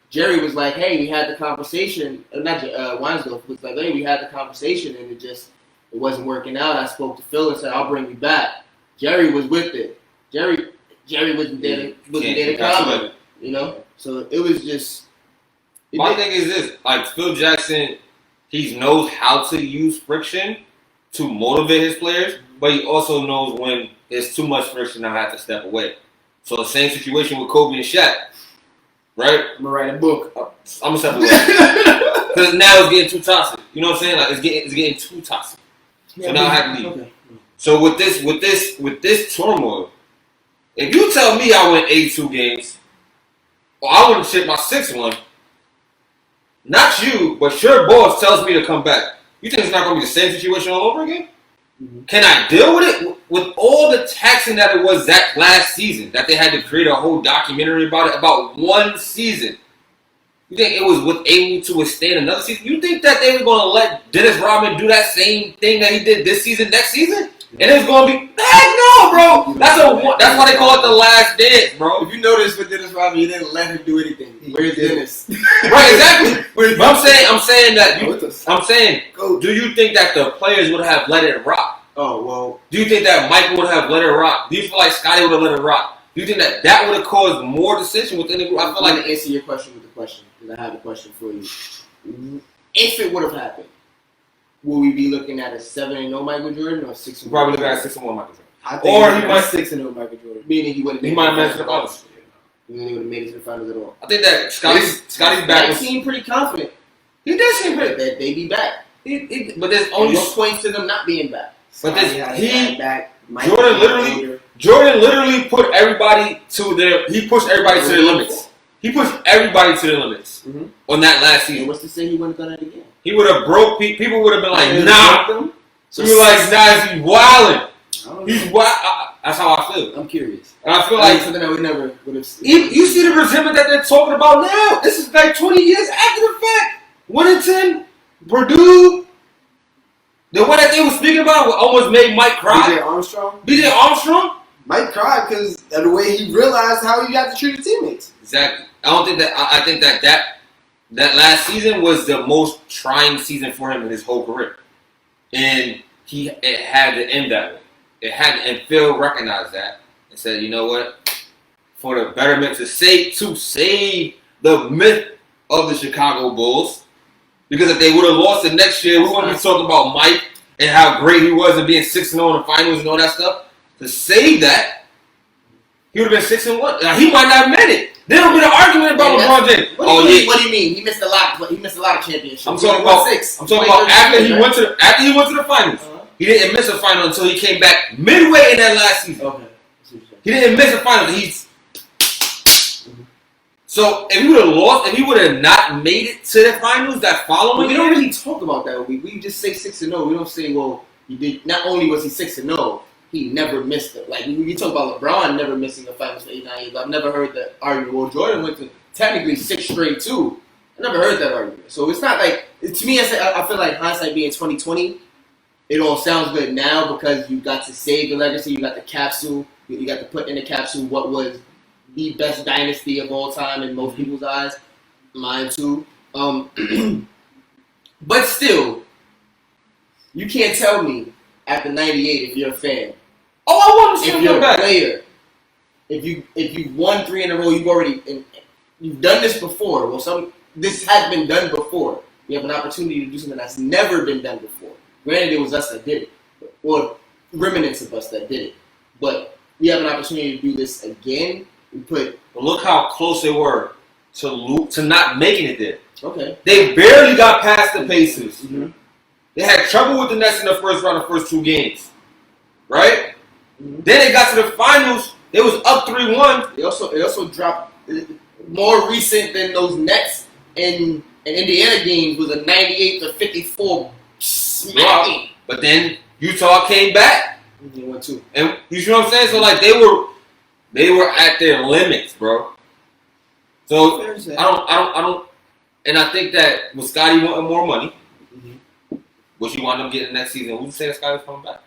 Jerry was like, hey, we had the conversation. Weinsdorf was like, hey, we had the conversation, and it wasn't working out. I spoke to Phil and said, I'll bring you back. Jerry was with it. Jerry wasn't there to comment, you know? So it was just... My thing is this, like Phil Jackson, he knows how to use friction to motivate his players, but he also knows when there's too much friction, I have to step away. So the same situation with Kobe and Shaq, right? I'm gonna write a book. I'm gonna step away because now it's getting too toxic. You know what I'm saying? Like it's getting too toxic. So now I have to leave. Okay. So with this turmoil, if you tell me I win 82 games, or I wouldn't ship my 6th one, not you, but your boss tells me to come back. You think it's not going to be the same situation all over again? Can I deal with it? With all the taxing that it was that last season, that they had to create a whole documentary about it, about one season. You think it was able to withstand another season? You think that they were going to let Dennis Rodman do that same thing that he did this season, next season? And it's going to be, heck no, bro. That's why they call it the last dance, bro. If you notice with Dennis Rodman, you didn't let him do anything. Where's Dennis? Right, exactly. But I'm saying, do you think that the players would have let it rock? Oh, well. Do you think that Michael would have let it rock? Do you feel like Scotty would have let it rock? Do you think that would have caused more dissension within the group? I feel I'm like going to answer your question with the question, because I have a question for you. If it would have happened, will we be looking at a 7-0 Michael Jordan or 6-1? probably looking at 6-1 Michael Jordan. I think Or he he might might 6-0 Michael Jordan. Meaning he wouldn't He might have made it to the finals. He would have made it to the finals at all. I think that Scotty's back. He seemed pretty confident He did seem pretty. that they'd be back. But there's Only only what points to them not being back? But Scotty had his he- back back. Mike Jordan was literally- older. Jordan literally put everybody to their. He pushed everybody to their limits. He pushed everybody to their limits Mhm. on that last And season. what's to say he wouldn't have done it again? He would have broke. People would have been like, Yeah, nah. So He was like, nah, he's wilding. I don't know. He's wild. That's how I feel. I'm curious. And I feel Like like something that we never would have seen. you see the resentment that they're talking about now. This is like 20 years after the fact. Winnington, Purdue, the one that they were speaking about almost made Mike cry. BJ Armstrong. BJ Armstrong. Mike cried because of the way he realized how he had to treat his teammates. Exactly. I think that last season was the most trying season for him in his whole career, and it had to end that way. And Phil recognized that and said, you know what, for the betterment to save the myth of the Chicago Bulls, because if they would have lost the next year, we wouldn't be talking about Mike and how great he was and being 6-0 in the finals and all that stuff. To save that, he would have been 6-1. Now, he might not have meant it. There would be an argument about LeBron James. What do you mean? He missed a lot. He missed a lot of championships. I'm talking about after he went to the finals. Uh-huh. He didn't miss a final until he came back midway in that last season. Okay. He didn't miss a final. So if he would have lost, if he would have not made it to the finals that following We year, don't really talk about that. We just say 6-0. We don't say, well, he did. Not only was he 6-0, he never missed it. Like we talk about LeBron never missing the finals for 8-9 years. I've never heard that argument. Well, Jordan went to technically 6 straight too. I never heard that argument. So it's not like to me. I feel like hindsight being 2020. It all sounds good now because you got to save the legacy. You got the capsule. You got to put in the capsule what was the best dynasty of all time in most people's eyes. Mine too. But still, you can't tell me after 98 if you're a fan. oh, I want to If see you're him a back. player, if you won 3 in a row, you've done this before. Well, this has been done before. You have an opportunity to do something that's never been done before. Granted, it was us that did it, or remnants of us that did it. But we have an opportunity to do this again. But look how close they were to not making it there. Okay. They barely got past the Pacers. Mm-hmm. They had trouble with the Nets in the first round, the first 2 games, right? Mm-hmm. Then they got to the finals. They was up 3-1. They also dropped more recent than those Nets and Indiana games was a 98-54 smacking. But then Utah came back, They won 2. and you see what I'm saying? So like they were at their limits, bro. So I don't, and I think that with Scotty wanting more money, which he wound up getting next season, who's to say that Scotty was coming back?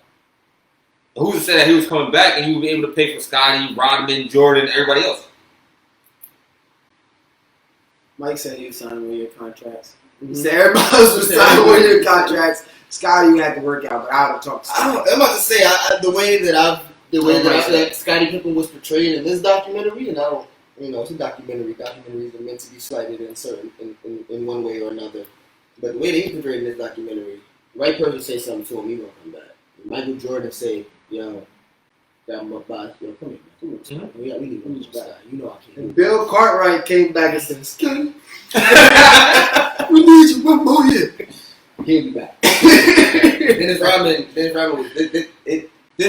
Who's to say that he was coming back and he would be able to pay for Scotty, Rodman, Jordan, everybody else? Mike said he was signing 1-year contracts. He said everybody else was signing 1-year contracts. Scotty, you had to work out, but I would talk to Scotty. I'm about to say the way that Scottie Pippen was portrayed in this documentary, and I don't, it's a documentary. Documentaries are meant to be slighted in one way or another. But the way that he portrayed in this documentary, the right person say something to him, he gonna come back. Michael Jordan say, "Yo, got my boss. Yo, come here, man. Come on, we need to go back. You know I can't." And Bill Cartwright came back and said, Scotty, we need you 1 more year. He'll be back. Dennis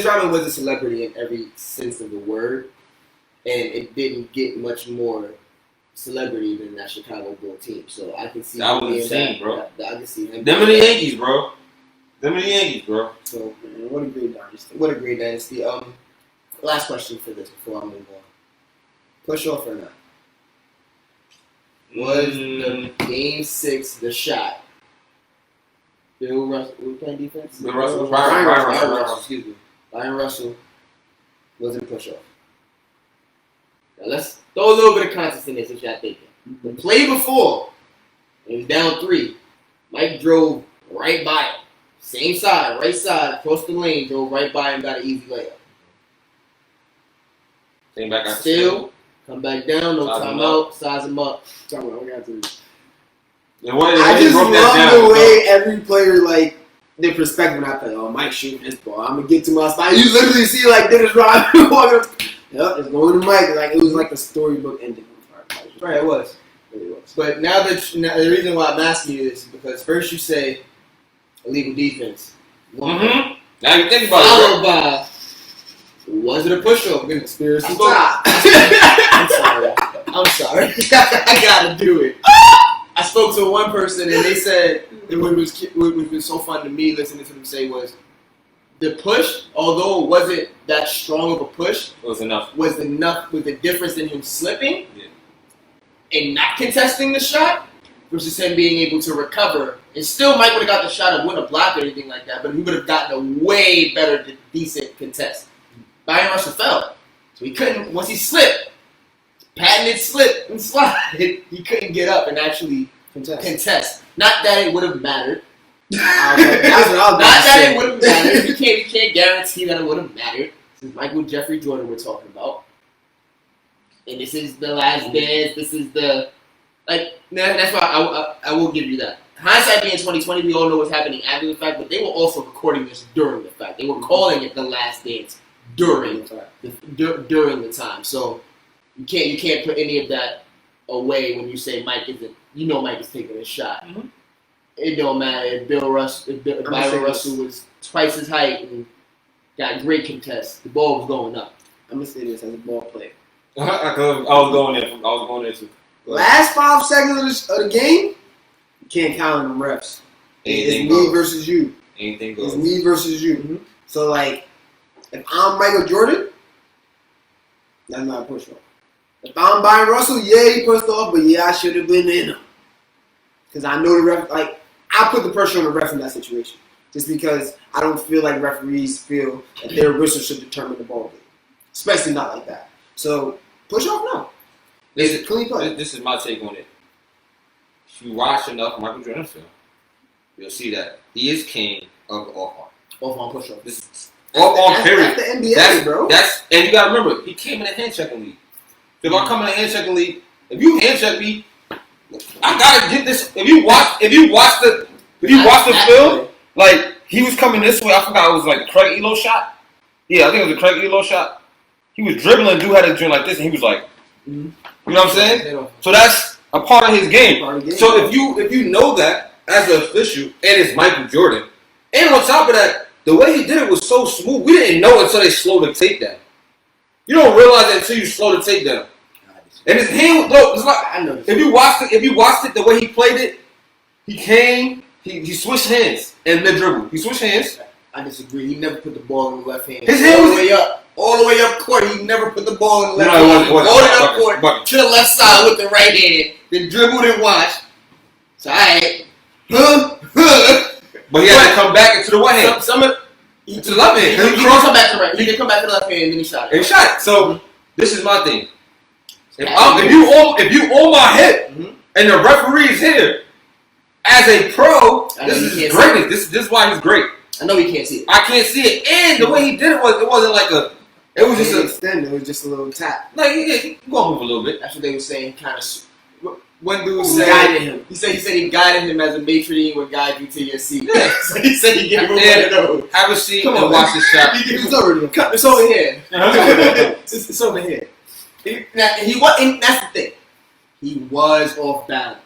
Rodman was a celebrity in every sense of the word, and it didn't get much more celebrity than that Chicago Bull team. So I can see that was insane, bro. I can see him. Them and the Yankees, bro. So What a great dynasty. what a great dynasty. Last question for this before I move on. Push off or not? was the Game 6, the shot. Bill Russell, who was playing defense? Bill Russell. Ryan Ryan Russell, excuse me. Ryan Russell wasn't push-off. Now let's throw a little bit of context in this if y'all thinking. The play before, it was down 3. Mike drove right by him. Same side, right side, across the lane, drove right by him, got an easy layup. Came back out. Still, come back down, no timeout, size him up. I just love the way every player, like, their perspective when I play, oh, Mike shooting this ball. I'm going to get to my spot. You literally see, like, Dennis Rodman walking up. Yep, it's going to Mike. Like, it was like a storybook ending. Right, it was. But now the reason why I'm asking you is because first you say illegal defense. Mm-hmm. Now you think about followed by, was it a push-off? Conspiracy. I'm sorry. I gotta do it. I spoke to one person and they said, and what was so fun to me listening to them say was, the push, although it wasn't that strong of a push, was enough. Was the difference in him slipping and not contesting the shot versus him being able to recover. And still Mike would have got the shot and wouldn't have blocked or anything like that, but he would have gotten a way better, decent contest. Byron Russell fell. So he couldn't, once he slipped, patented slip and slide, he couldn't get up and actually contest. Not that it would have mattered. Not that it would have mattered. You can't guarantee that it would have mattered. This is Michael Jeffrey Jordan we're talking about. And this is the last dance. This is the, like, that's why I will give you that. Hindsight being 2020, we all know what's happening after the fact, but they were also recording this during the fact. They were calling it the last dance during the time. So you can't put any of that away when you say Mike isn't. You know Mike is taking a shot. Mm-hmm. It don't matter if Byron Russell was twice his height and got great contests. The ball was going up. I'm gonna say this as a ball player. I was going there too. Last 5 seconds of the game, you can't count on the refs. It's me versus you. Anything goes. It's me versus you. Mm-hmm. So, like, if I'm Michael Jordan, that's not a push-off. If I'm Byron Russell, yeah, he pushed off, but yeah, I should have been in him. Because I know the ref, like, I put the pressure on the ref in that situation. Just because I don't feel like referees feel that their whistle should determine the ball game. Especially not like that. So, push off, no. This is my take on it. If you watch enough Michael Jordan film, you'll see that he is king of the off-on push-off. This is off-on period. That's the NBA, bro. And you gotta remember, he came in a hand-checking league. So if I come in a hand-checking league, if you hand-check me, I gotta get this. If you watch the film, like, he was coming this way. I forgot it was like a Craig Elo shot. Yeah, I think it was a Craig Elo shot. He was dribbling, dude had a dribble like this, and he was like, you know what I'm saying? So that's a part of his game. So if you know that as an official, and it's Michael Jordan, and on top of that, the way he did it was so smooth. We didn't know until they slowed the tape down. You don't realize it until you slow the tape down. And his hand, look, it's like, I know. If you watched it the way he played it, he came, he switched hands and then dribbled. He switched hands. I disagree. He never put the ball in the left hand. His hand was all the way up court. He never put the ball in the left hand. Hold it up court to the left side with the right hand, then dribbled and watched. So alright. But he had to come back into the right hand. To the left hand. He didn't come back to the right. He didn't come back to the left hand and then he shot it. So this is my thing. If you on my hip and the referee's here, as a pro, this is greatness. This is why he's great. I know he can't see it. I can't see it, and the way he did it wasn't like a. It was just extend. It was just a little tap. Like he gonna move a little bit. That's what they were saying. Kind of. One dude said guided him. He said he guided him as a maitre would guide you to your seat. Yeah. So he said he gave him one of those. Have a seat and watch the shot. It's over here. It's over here. That's the thing. He was off balance.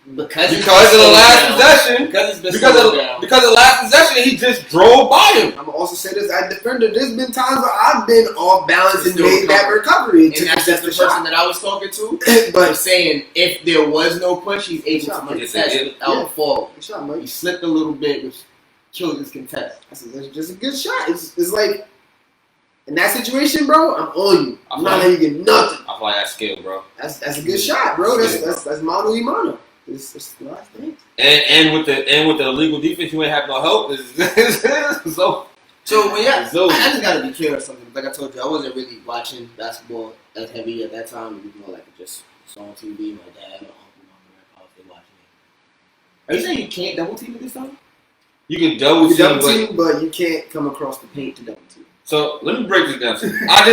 Because of the last possession. Because of the last possession, he just drove by him. I'm gonna also say this: as a defender, there's been times where I've been off balance and made that recovery. And that's just the person that I was talking to. But saying if there was no push, he's able to contest without fall. He slipped a little bit, which killed his contest. That's just a good shot. It's like In that situation, bro, I'm on you. I'm not letting you get nothing. I feel like that's skill, bro. That's a good shot, bro. That's mano y mano. It's the last thing. And with the illegal defense, you ain't have no help. So I just gotta be clear or something. Like I told you, I wasn't really watching basketball as heavy at that time. It was more like just saw on TV. My dad or uncle, I was watching it. Are you saying you can't double team at this time? You can double team, but you can't come across the paint to double team. So let me break this down. I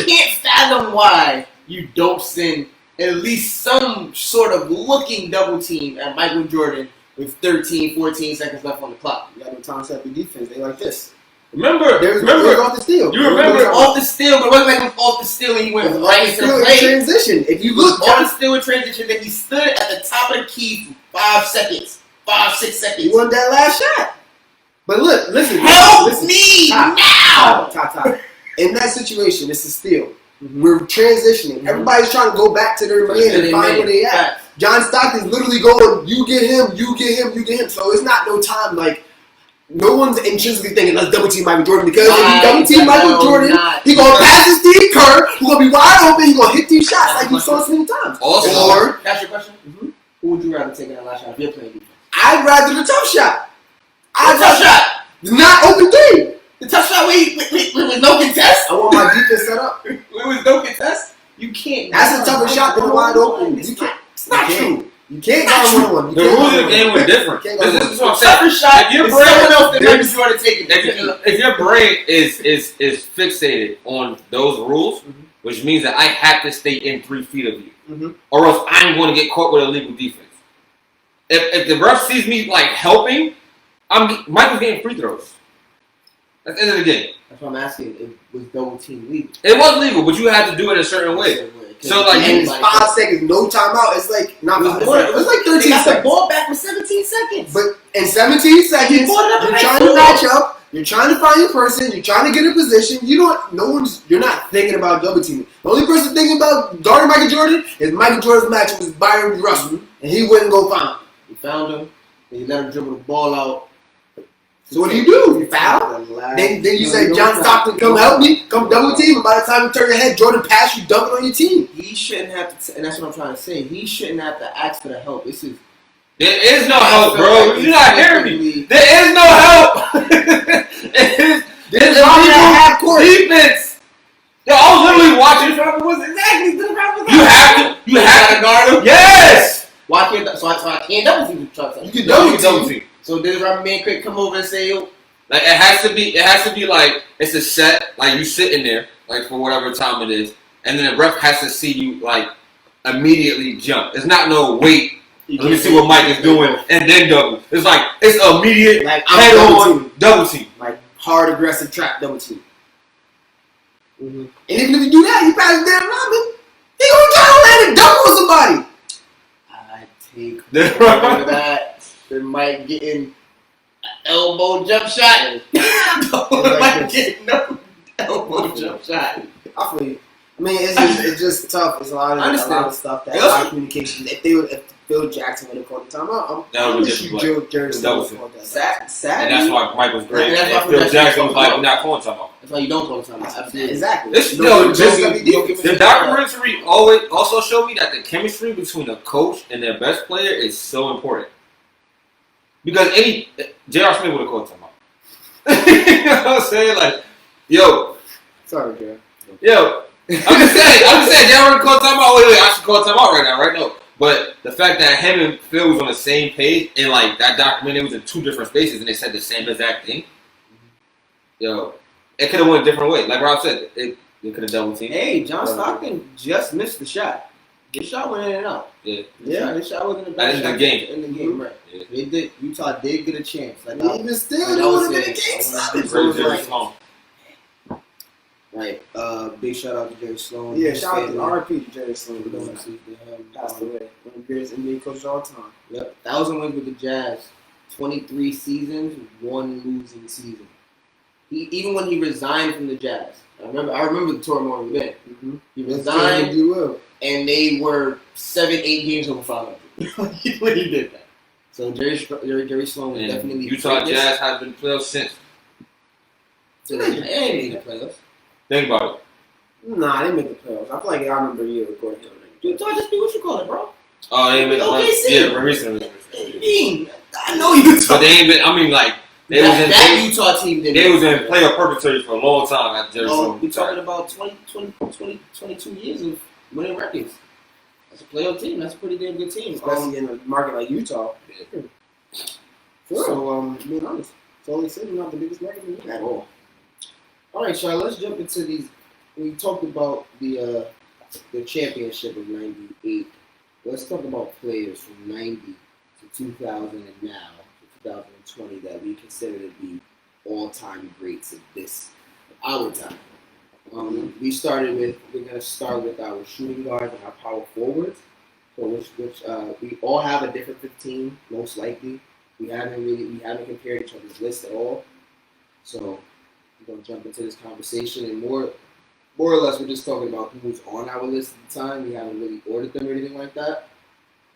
can't fathom why you don't send at least some sort of looking double team at Michael Jordan with 13, 14 seconds left on the clock. You got no time set for defense. They like this. Remember off the steal. You remember off the steal, but it wasn't like it was off the steal and he went right into the play. Transition. If you look off the steal in transition, then he stood at the top of the key for 5 seconds. 5-6 seconds. He won that last shot. But look, listen. Help me now! In that situation, it's a steal. Mm-hmm. We're transitioning. Mm-hmm. Everybody's trying to go back to their man and find where they at. John Stockton's literally going, you get him, you get him, you get him. So it's not no time like no one's intrinsically thinking let's double team Michael Jordan because if you double team Michael Jordan, he gonna pass to Steve Kerr, who gonna be wide open, he gonna hit these shots like you saw so many times. Also, that's your question. Mm-hmm. Who would you rather take in that last shot if you're playing defense? I'd rather the tough shot. Tough shot. Not open three. The tough shot with no contest. I want my defense set up. With no contest. You can't. That's a tougher shot than wide open. You can't. It's not true. You can't go 1-on-1. The rules of the game were different. This is what I'm saying. Tougher shot. If your brain is fixated on those rules, which means that I have to stay in 3 feet of you, or else I'm going to get caught with illegal defense. If the ref sees me like helping, Michael's getting free throws. That's the end of the game. That's what I'm asking. It was double team legal. It was legal, but you had to do it a certain way. So like, it's 5 seconds, no timeout. It's like not 5 seconds. It was like 13 seconds. Got the ball back with 17 seconds. But in 17 seconds, you're trying to match up. You're trying to find your person. You're trying to get in position. You're not thinking about double teaming. The only person thinking about guarding Michael Jordan is Michael Jordan's matchup with Byron Russell, and he wouldn't go find him. You found him, and you let him dribble the ball out. So what do? You foul? Then you say, John Stockton, come help me, come double team. And by the time you turn your head, Jordan pass you, dunk it on your team. He shouldn't have to, and that's what I'm trying to say. He shouldn't have to ask for the help. There is no help, bro. You're not hearing me. There is no help. There's half court defense. Yo, I was literally watching. You have to guard him. Yes. Why can't so I can't double team? You can double team. So did Robert Man quick come over and say, yo? Like it has to be like it's a set, like you sitting there, like for whatever time it is, and then the ref has to see you like immediately jump. It's not no wait. Let me see what Mike is doing and then double. It's like it's immediate like head on double team. Like hard aggressive trap double team. Mm-hmm. And even if you do that, you pass Dan Robin, he gonna try to land and dunk on somebody. I take that. Then Mike getting an elbow jump shot. Mike getting no elbow jump shot. I feel you. I mean, it's just tough. It's a lot of stuff that a lot of communication. If Phil Jackson would have called the timeout, that would be Jerry Sloan called that. And that's why Mike was great. And Phil Jackson was like, "We're not calling timeout." That's why you don't call the timeout. Absolutely, exactly. The documentary also showed me that the chemistry between a coach and their best player is so important. Because J.R. Smith would have called timeout. You know what I'm saying? Like, yo. Sorry, J.R. Yo. I'm just saying, J.R. would have called timeout. Wait, I should call timeout right now, right? No. But the fact that him and Phil was on the same page, and like that documentary was in 2 different spaces, and they said the same exact thing. Yo, it could have went a different way. Like Rob said, it could have double teamed. Hey, John Stockton just missed the shot. His shot went in and out. Yeah. His shot wasn't the best shot in the game, right? Yeah. They did. Utah did get a chance. Like even still, it would have been a game 7. Right. Big shout out to Jerry Sloan. Yeah, shout out to RP to Jerry Sloan. Passed away. One of the greatest NBA coaches of all time. Yep. 1,000 wins with the Jazz. 23 seasons, 1 losing season. Even when he resigned from the Jazz. I remember the turmoil then. Mm-hmm. He resigned, and they were 7-8 games over 500 when he did that. So Jerry Sloan was definitely Utah Jazz has been playoffs since. So they ain't made the playoffs. Think about it. Nah, they make the playoffs. I feel like I remember a year recording him. Utah just be what you call it, bro. Oh, they ain't been. OKC. Yeah, recently. I know Utah. But they ain't been. I mean, like they was in. That Utah team didn't. They was in playoff purgatory for a long time after Jerusalem. We're talking about 22 years of winning records. That's a playoff team. That's a pretty damn good team. Especially in a market like Utah. Sure. So, being honest, it's only City not the biggest market in the league at all. All right, Sean, let's jump into these. We talked about the championship of '98. Let's talk about players from '90 to 2000 and now to 2020 that we consider to be all-time greats of our time. We're gonna start with our shooting guards and our power forwards. So which we all have a different 15, most likely. We haven't compared each other's list at all. So we're gonna jump into this conversation, and more or less we're just talking about who's on our list at the time. We haven't really ordered them or anything like that.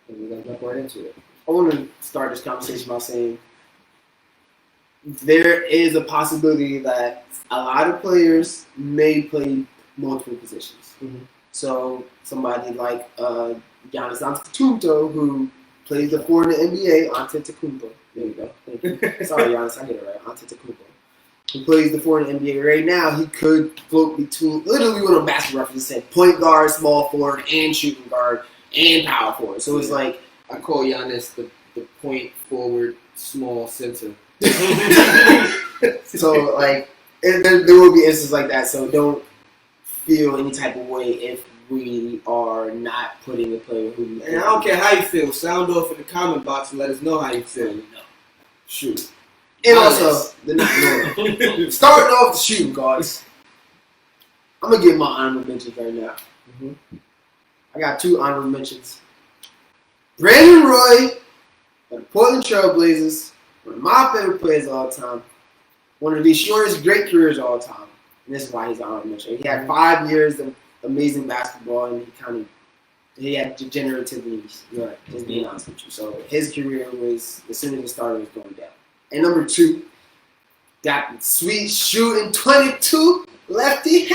And we're gonna jump right into it. I want to start this conversation by saying there is a possibility that a lot of players may play multiple positions. Mm-hmm. So somebody like Giannis Antetokounmpo, who plays the 4 in the NBA, Antetokounmpo. There you go. Thank you. Sorry, Giannis, I get it right. Antetokounmpo. Who plays the 4 in the NBA right now? He could float between. Literally, what a basketball reference said: point guard, small forward, and shooting guard, and power forward. So it's like I call Giannis the point forward, small center. So like there will be instances like that. So don't feel any type of way if we are not putting a player who. And I don't care how you feel. Sound off in the comment box and let us know how you feel. Shoot. And also, they're not normal. Starting off the shooting guards, I'm gonna get my honorable mentions right now. Mm-hmm. I got 2 honorable mentions. Brandon Roy of the Portland Trailblazers, one of my favorite players of all time. One of the shortest great careers of all time. And this is why he's honorable mention. He had 5 years of amazing basketball, and he had degenerative knees. Right, just being honest with you. So his career was, as soon as it started, was going down. And number 2, got sweet shooting 22 lefty,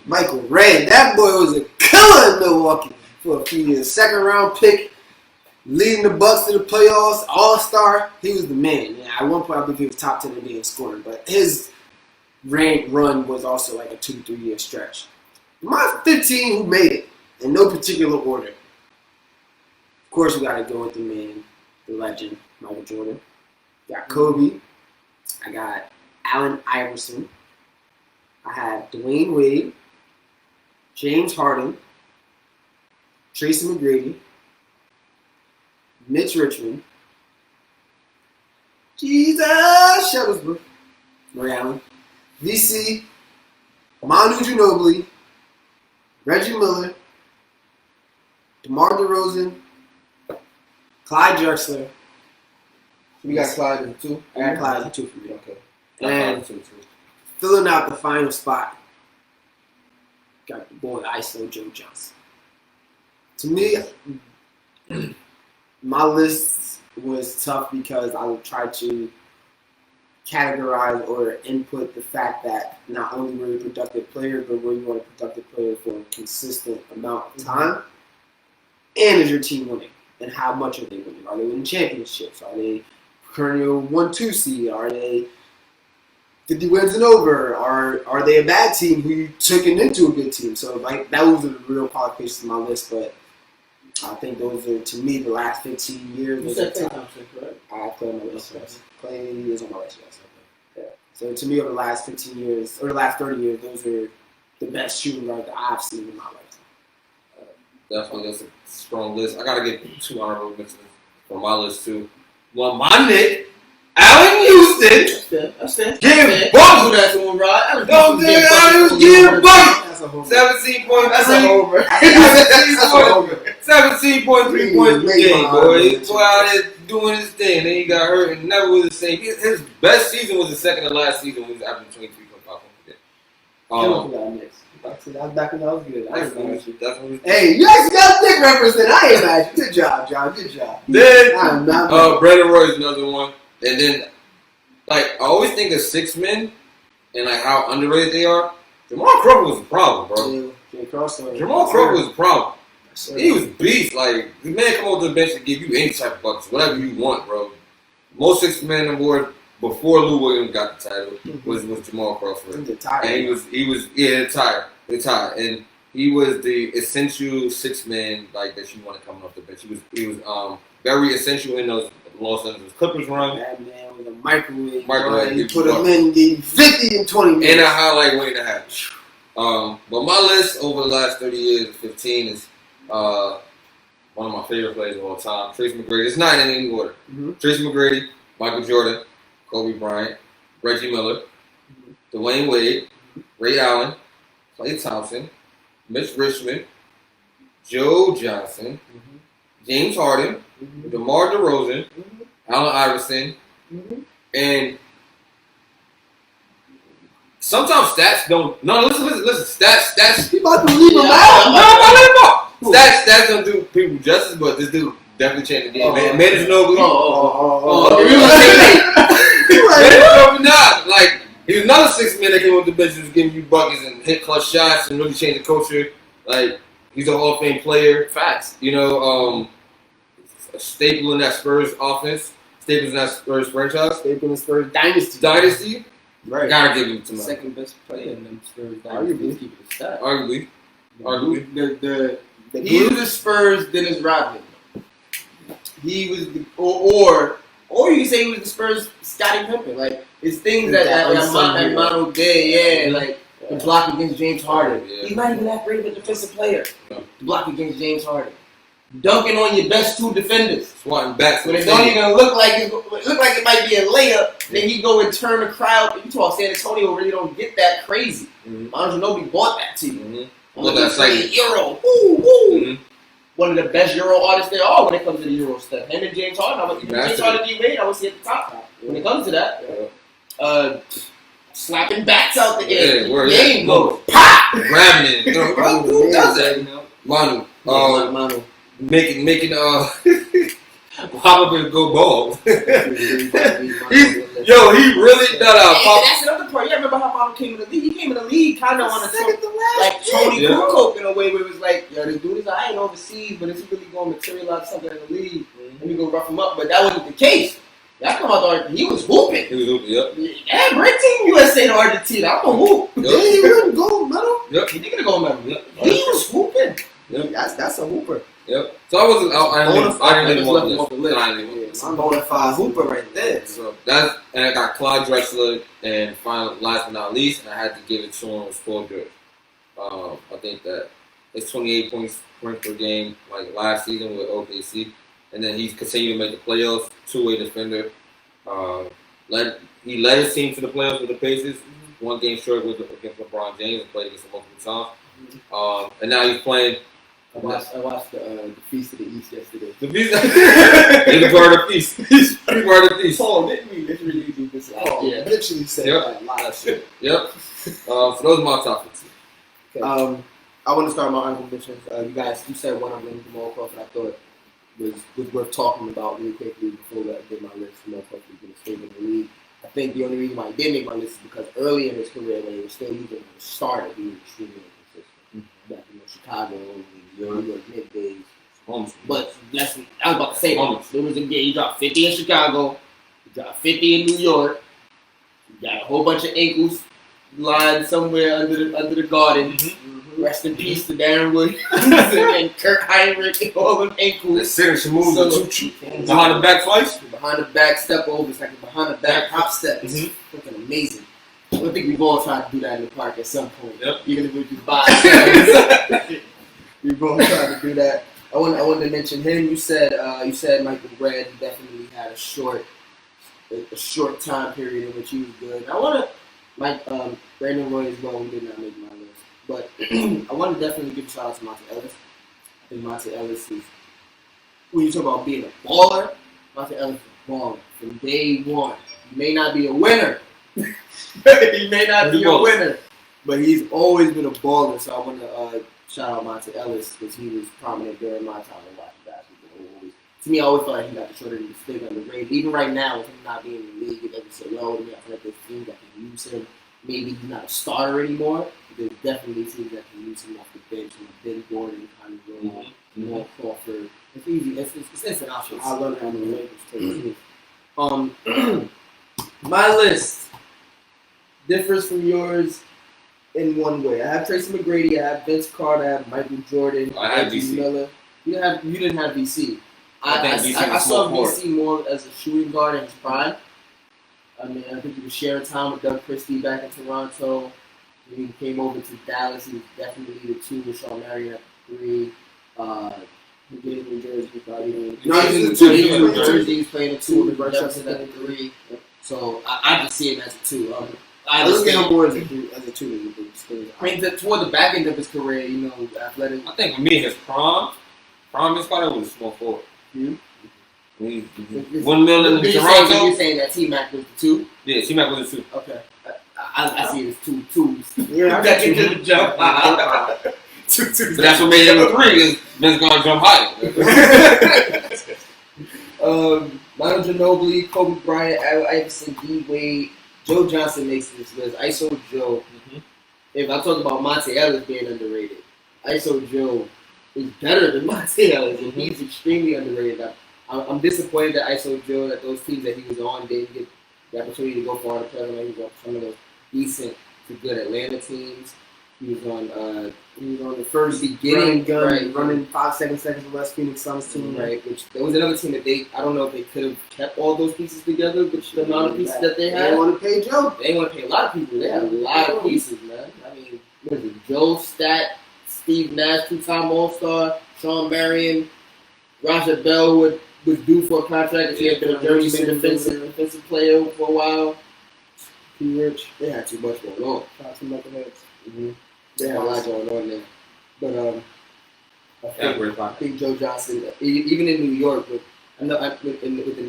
Michael Rand. That boy was a killer in Milwaukee for a few years. 2nd round pick, leading the Bucks to the playoffs, all-star. He was the man. Yeah, at one point, I believe he was top 10 in the NBA in scoring, but his run was also like a 2-3 year stretch. My 15 who made it, in no particular order. Of course, we got to go with the man, the legend, Michael Jordan. Got Kobe. I got Allen Iverson. I have Dwayne Wade, James Harden, Tracy McGrady, Mitch Richmond, Jesus Shuttlesworth, Ray Allen, VC, Manu Ginobili, Reggie Miller, DeMar DeRozan, Clyde Drexler. You got Clyde in 2? I got Clyde in 2 for me. Okay. And filling out the final spot, got the boy ISO Joe Johnson. To me, my list was tough because I would try to categorize or input the fact that not only were you a productive player, but were you a productive player for a consistent amount of time, and is your team winning? And how much are they winning? Are they winning championships? Are they perennial 1-2 seed? Are they 50 wins and over? Are they a bad team who you took it into a good team? So like that was the real qualifications of my list, but I think those are, to me, the last 15 years. You said Klay Thompson, correct? I play on my list, yes. Clay is on my list, yes. Yeah. So to me, over the last 15 years, or the last 30 years, those are the best shooting guards that I've seen in my lifetime. Definitely, that's a strong list. I gotta get 2 honorable mentions for my list too. Well, my Nick, Allen Houston. That's fair. Getting Buckle. bucked. That's the one, Rod. Don't do it. I was getting bucked. That's a whole 17.3. That's a homer. 17.3 points per game, boy. He's out there doing his thing. Then he got hurt and never was the same. His best season was the second to last season when he was averaging 23.5. That's back when I was good. I didn't know you. Hey, Hey, you actually got a thick reference that I ain't imagine. Good job, John. Good job. then I'm not Brandon Roy is another one. And then, like, I always think of 6 men, and like how underrated they are, Jamal Crawford was a problem, bro. Yeah, Jay Crosser. Jamal Crawford was a problem. Sir. He was beast. Like the man come off the bench and give you any type of buckets, whatever you want, bro. Most sixth man award before Lou Williams got the title was Jamal Crawford. The tired. And he was the tired. And he was the essential sixth man like that you wanted coming off the bench. He was very essential in those Los Angeles Clippers run. That man was a microwave. Microwave. You put him in, gave 50 and 20 minutes. And a highlight waiting to happen. But my list over the last 30 years, 15 is one of my favorite players of all time, Tracy McGrady. It's not in any order. Tracy McGrady, Michael Jordan, Kobe Bryant, Reggie Miller, Dwayne Wade, Ray Allen, Klay Thompson, Mitch Richmond, Joe Johnson, James Harden, DeMar DeRozan, Allen Iverson, and sometimes stats don't. No, listen. Stats. He about to leave him No, out. let him off. Stats don't do people justice, but this dude definitely changed the game. Man is no good. Like he was another 6 man that came off the bench, was giving you buckets and hit clutch shots and really changed the culture. Like he's a Hall of Fame player. Facts. You know, a staple in that Spurs offense, staples in that Spurs franchise, Staple in the Spurs dynasty. dynasty. Right. Gotta give him to him. Second best player in them Spurs. Arguably. Keep it stat. Arguably. He was the Spurs Dennis Rodman. He was the or you can say he was the Spurs Scottie Pippen. Like it's things that Mono did, like the block against James Harden. Yeah. He's not even that great of a defensive player. No. The block against James Harden. Dunking on your best two defenders. Swatting backs. When it don't even look like it might be a layup, then he go and turn the crowd. You talk San Antonio really don't get that crazy. Nobody bought that to you. Look at that Euro. Woo. One of the best Euro artists there are when it comes to the Euro stuff. Him and James Harden. James Harden D-Wade, I would see at the top. When it comes to that, slapping bats out the air. Game goes pop. Grabbing it. Who does that? Manu. Manu. Making pop up and go bald. Yo, he really done out. And that's another part. You remember how Manu came in the league? He came in the league kind of on a like Tony Kukoc in a way where it was like, yo, this dude is alright overseas, but is he really going to materialize something in the league? Let me go rough him up. But that wasn't the case. Y'all come out there, he was hooping. Yep. Yeah, bring Team USA to Argentina. I'm gonna hoop. Yep. Yeah, he wouldn't gold medal. Yep. He didn't go medal. Yep. He was hooping. Yep. That's a hooper. Yep. So I wasn't. I didn't even want off the list. It's a bona fide hooper right there. So that's, and I got Clyde Drexler, and finally, last but not least, and I had to give it to him with Paul George. I think that it's 28 points per game, like last season with OKC, and then he's continued to make the playoffs. Two-way defender. He led his team to the playoffs with the Pacers. One game short against LeBron James and played against him multiple times. And now he's playing. I watched the Feast of the East yesterday. The Feast. He's part of the Feast. He's part of the Feast. Paul didn't literally do this last year. Literally said that last year. Yep. So those are my topics. Okay. I want to start my honorable mentions. You said one of them, Jamal Crawford. I thought was worth talking about really quickly before I did my list. Jamal Crawford was stable in the league. I think the only reason why he did make my list is because early in his career, when he was still even a starter, he was extremely inconsistent. Back in Chicago, New York Knicks days. But I was about to say that. There was a game, he dropped 50 in Chicago, he dropped 50 in New York, he got a whole bunch of ankles lined somewhere under the garden. Rest in peace to Darren Williams and Kurt Heinrich and all them ankles. Signature move, behind the back twice. Behind the back step over, it's like a behind the back hop step. It's freaking amazing. I think we've all tried to do that in the park at some point. Yep. Even if we just buy. We've all tried to do that. I wanted to mention him. You said Michael Brad definitely had a short time period in which he was good. I want to Brandon Roy as well. We did not make my list, but I want to definitely give a shout out to Monte Ellis. I think Monte Ellis is, when you talk about being a baller, Monte Ellis is a baller from day one. He may not be a winner. But he's always been a baller. So I want to shout out Monte Ellis because he was prominent during my time in watching basketball. To me, I always thought he got the short end of the stick underrated. Even right now, with him not being in the league, it doesn't sit low to me. I feel like there's teams that can use him maybe he's not a starter anymore. There's definitely teams that can use him off the bench. Ben Gordon, Connie Rowe, Jamal Crawford. It's easy. It's instant options. I love having the Lakers too. My list differs from yours in one way. I have Tracy McGrady, I have Vince Carter, I have Michael Jordan, I have Reggie VC. Miller. You didn't have VC. I think VC I was saw small VC more as a shooting guard in his prime. I mean, I think he was sharing time with Doug Christie back in Toronto. When he came over to Dallas, he was definitely the 2 with Sean Marion at the 3. He did in New Jersey, probably. No, He he's was the 2. in New Jersey, he was playing a 2 with Right, Jefferson at the 3. So I just see him as a 2. I look at him understand. more as a 2 than I mean, toward the back end of his career, you know, athletic. I think for me, his prime Vince Carter was a small forward. Hmm? When he- 1 million in You're Toronto. saying that T-Mac was the 2? Yeah, T-Mac was a 2. Okay. I see it as 2 twos. Yeah, I That got can you. do the jump. 2 twos. But that's what made him a 3, is Vince Carter jump higher. Manu Ginobili, Kobe Bryant, Allen Iverson, D. Wade, Joe Johnson makes this list. ISO Joe. If I talk about Monte Ellis being underrated, ISO Joe is better than Monte Ellis, and he's extremely underrated. I'm disappointed that ISO Joe, that those teams that he was on didn't get the opportunity to go far to play. He was on some of those decent to good Atlanta teams. He was on the first beginning, running 5 seconds West Phoenix Suns team. right? Which there was another team that I don't know if they could have kept all those pieces together, but the amount of pieces that they had. They want to pay Joe. They want to pay a lot of people. They had a lot of pieces, man. I mean, what is it? Joe Stat, Steve Nash, 2-time All-Star, Sean Marion, Raja Bell, who was due for a contract. He had been a journeyman defensive player for a while. P. Rich. They had too much going on. Mm-hmm. They had a lot going on there. But I think Joe Johnson, even in New York, with the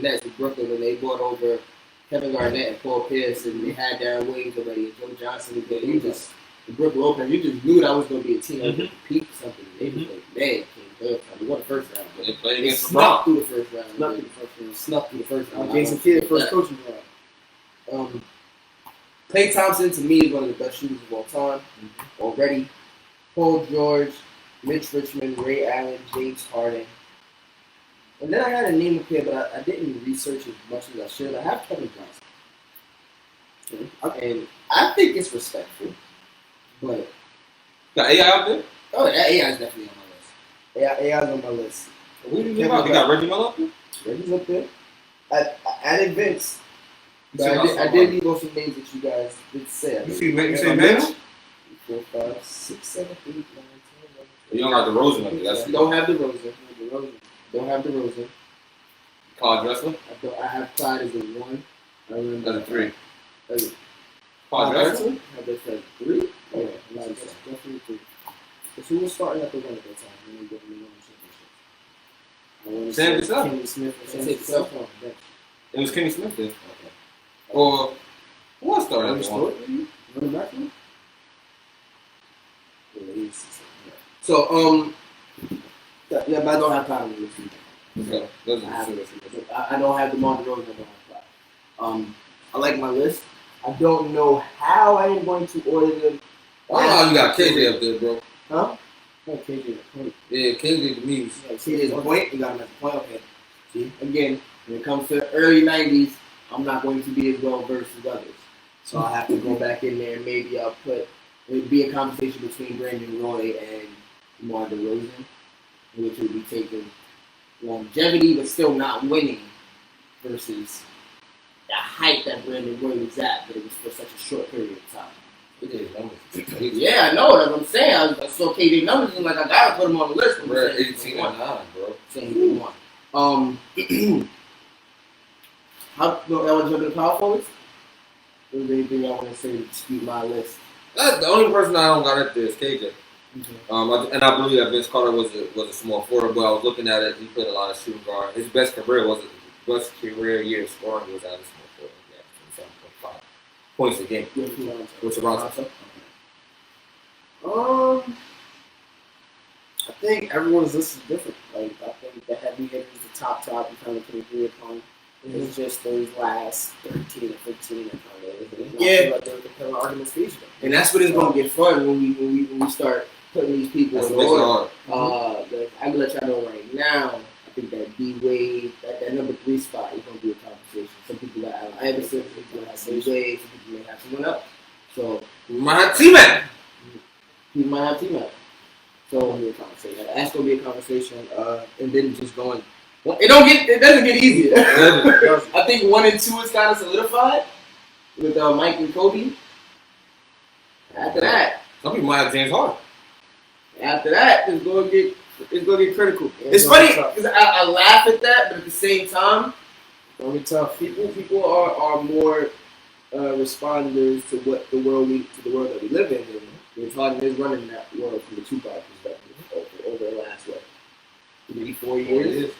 Nets, with Brooklyn, when they brought over Kevin Garnett and Paul Pierce, and they had Darren Williams already, and Joe Johnson was there. You just the Brooklyn Open, you just knew that was going to be a team that could compete for something. They was like, man, they won the first round. They played They against snuck LeBron. through the first round. Snuck through the first round. Jason Kidd, first coaching job. Klay Thompson, to me, is one of the best shooters of all time. Already. Paul George, Mitch Richmond, Ray Allen, James Harden. And then I had a name up here, but I didn't research as much as I should. I have Kevin Johnson. And I think it's respectful. But, Got AI out there? oh, that AI is definitely on my list. AI is on my list. Who do you think about? You got Reggie Miller up there? Reggie's up there. I added Vince. You But said I did leave off some names that you guys did say. You see Mitch? 4, 5, 6, 7, 8, 9, 10, 11. You don't got the Rosen up there. That's Don't have the Rosen. Don't have the Rosen. Claude Dressler. I have Clyde as a 1. I remember That's a 3. As Claude Dressler. I have this as 3. Oh, yeah, that's definitely 3. Because who was starting at the 1 at that time? When they won the championship? Sam Cassell. Kenny Smith. Sam Cassell. It was Kenny Smith there. Or who was starting at the 1? Running back. So, yeah, but I don't have Clyde on the list. Okay. Those I are have- the two. I don't have DeMar DeRozan. I don't have Clyde. I like my list. I don't know how I am going to order them. Oh, you got KJ up there, bro. Huh? No, KJ. Yeah, KJ the Muse. See, there's a point. You got him at the point. Okay. See, again, when it comes to the early 90s, I'm not going to be as well versed as others. So I have to go back in there and maybe I'll it'd be a conversation between Brandon Roy and DeMar DeRozan, which would be taking longevity but still not winning versus the height that Brandon Roy was at, but it was for such a short period of time. Yeah, I know. That's what I'm saying. I saw KD numbers and like I gotta put him on the list. We're at 18 and 9, bro. Saying he won. How? No, I want to jump into power forwards. Is there anything I want to say to dispute my list? That's the only person I don't got up there is KJ. And I believe that Vince Carter was a small forward, but I was looking at it. He played a lot of shooting guard. His best career year scoring was out of small forward. Yeah, 7.5 points a game. What's around? I think everyone's list is different. Like I think the heavy hitters, the top, we kind of can agree upon. It's just those last 13 or 15 that kind of Yeah. Like the compelling arguments for each of them. And that's what it's gonna get fun when we start putting these people in order. I can let y'all know right now. I think that D Wade, that number 3 spot is gonna be a conversation. Some people got Allen Iverson, some people have D Wade, some people may have someone else. So We might have T-Mac. he might have T-Mac. So it'll be a conversation. That's gonna be a conversation. And then just going. Well, it doesn't get easier. I think 1 and 2 is kind of solidified with Mike and Kobe. After that. Some people might have James Harden. After that, it's gonna get critical. It's funny because I laugh at that, but at the same time, It's gonna be tough. people are more responders to what the world that we live in. And James Harden is running that world from the Tupac perspective over the last 3-4 years.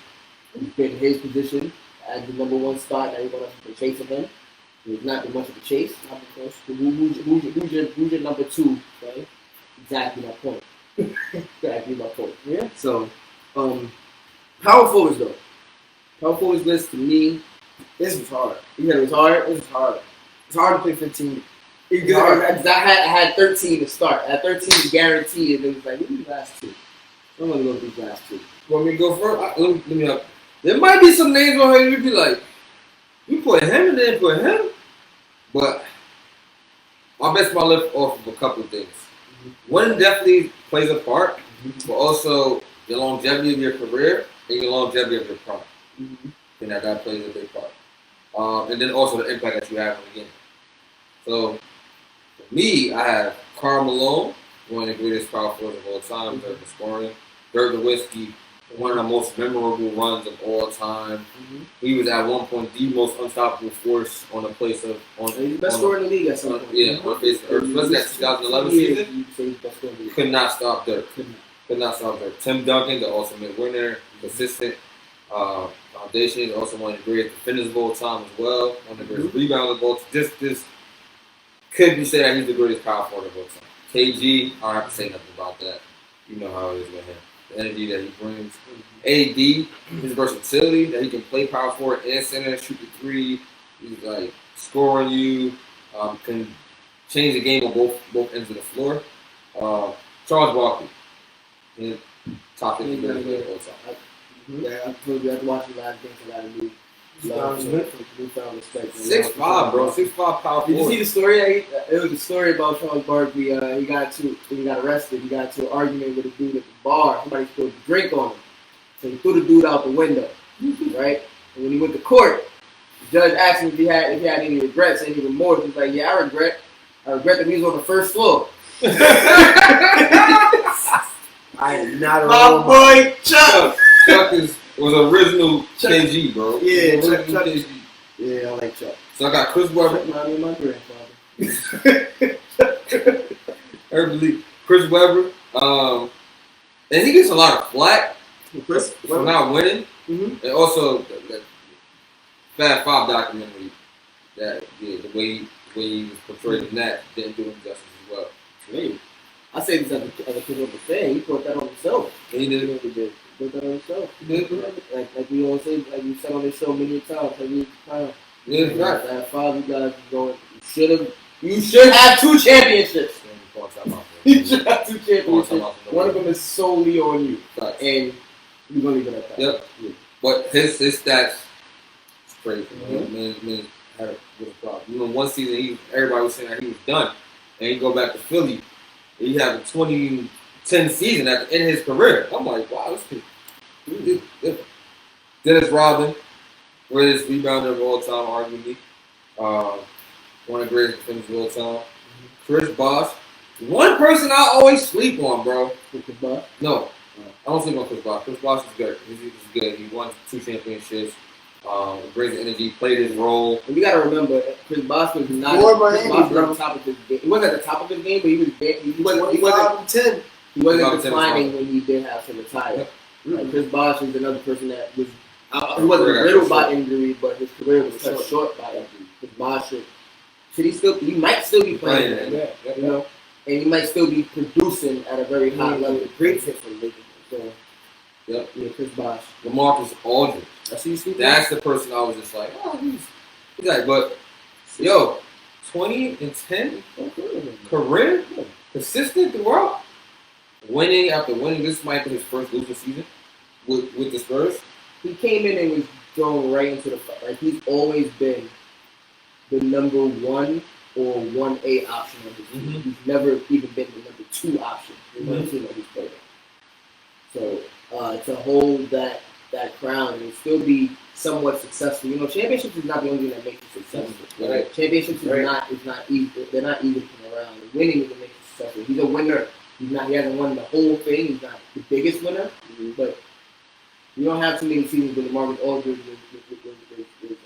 He's been in his position at the number 1 spot. Now everyone else has been chasing him. It's not been much of a chase. Not because who's your number 2? Right? Exactly my point. Exactly my point. Yeah. So, power forwards though. Power forwards list to me, This was hard. you know, it's hard. This was hard. It's hard to play 15. I had 13 to start. At 13 guaranteed, and it was like, what are these last 2? I'm gonna go with these last 2. Want me to go first? Let me up. There might be some names on here you'd be like, you put him and then put him. But I'll base my lift off of a couple of things. One definitely plays a part, but also the longevity of your career and your longevity of your prime. And that plays a big part. And then also the impact that you have on the game. So for me, I have Karl Malone, one of the greatest power forwards of all time in terms of scoring. Dirk Nowitzki, one of the most memorable runs of all time. He was at one point the most unstoppable force on the place of He's the best scorer in the league at some point. Yeah, on the face of earth. Was that 2011 season? You say he's the best scorer in the league. Could not stop Dirk. Could not stop Dirk. Tim Duncan, the ultimate winner, consistent foundation, also one of the greatest defenders of all time as well. One of the greatest rebounders of all time. Just could be said that he's the greatest power forward of all time. KG, I don't have to say nothing about that. You know how it is with him. The energy that he brings. AD, his versatility, that he can play power forward and center, shoot the 3. He's like scoring you, can change the game on both ends of the floor. Charles Barkley, top 50 best player of all time. Yeah, I told you after watching the last game, a lot of newfound respect. 6'5", bro. 6'5" power Did you forward. see the story? It was a story about Charles Barkley. He got arrested. He got into an argument with a dude at the bar. Somebody spilled a drink on him. So he threw the dude out the window, right? And when he went to court, the judge asked him if he had any regrets, any remorse. He was like, "Yeah, I regret that he was on the first floor." I am not a My boy Chuck. Chuck was original Chuck. KG, bro. Yeah, Chuck. KG. Yeah, I like Chuck. So I got Chris Webber. Remind me of my grandfather. Chris Webber. And he gets a lot of flack Chris for not winning. Mm-hmm. And also the Fab Five documentary, the way he was portrayed in that didn't do him justice as well. Maybe. I say this as a Chris Webber fan. He put that on himself. And he did. He put that on himself. He did. Like we always say, like we said on this show many times. Like we Yeah, right. That 5 you guys going. You should have 2 championships. You should have 2 championships. One of them is solely on you, and you're gonna leave it at that. Yep. Yeah. But his stats is crazy. Mm-hmm. Man had a problem. You know, one season everybody was saying that he was done, and he go back to Philly. And he had a 2010 season at the end of his career. I'm like, wow, this is different. Dennis Rodman, greatest rebounder of all time, arguably. One of the greatest defenders of all time. Chris Bosh. One person I always sleep on, bro. Chris Bosh? No, I don't sleep on Chris Bosh. Chris Bosh is good. He's good. He won 2 championships. Great energy, played his role. And you gotta remember, Chris Bosh was not Miami, at the top of his game. He wasn't at the top of his game, but he wasn't declining when he did have to retire. Like Chris Bosh is another person that was he wasn't riddled by injury, but his career was cut short by injury. Chris Bosh he might still be playing, you know, and he might still be producing at a very high level. Great fit for the Lakers. So, yeah, Chris Bosh. LaMarcus Aldridge. I see you sleeping. That's the person I was just like, oh, he's like, but yo, 20-10 career, consistent throughout, winning after winning. This might be his first losing season with the Spurs. He came in and was thrown right into the fight. Like, he's always been the number 1 or 1A option on his team. Mm-hmm. He's never even been the number 2 option in the team that he's played on. So to hold that crown and still be somewhat successful. You know, championships is not the only thing that makes you successful. Right? Championships is not easy. They're not easy to come around. Winning is what makes you successful. He's a winner. He hasn't won the whole thing. He's not the biggest winner, but you don't have too many seasons where Marcus Aldridge was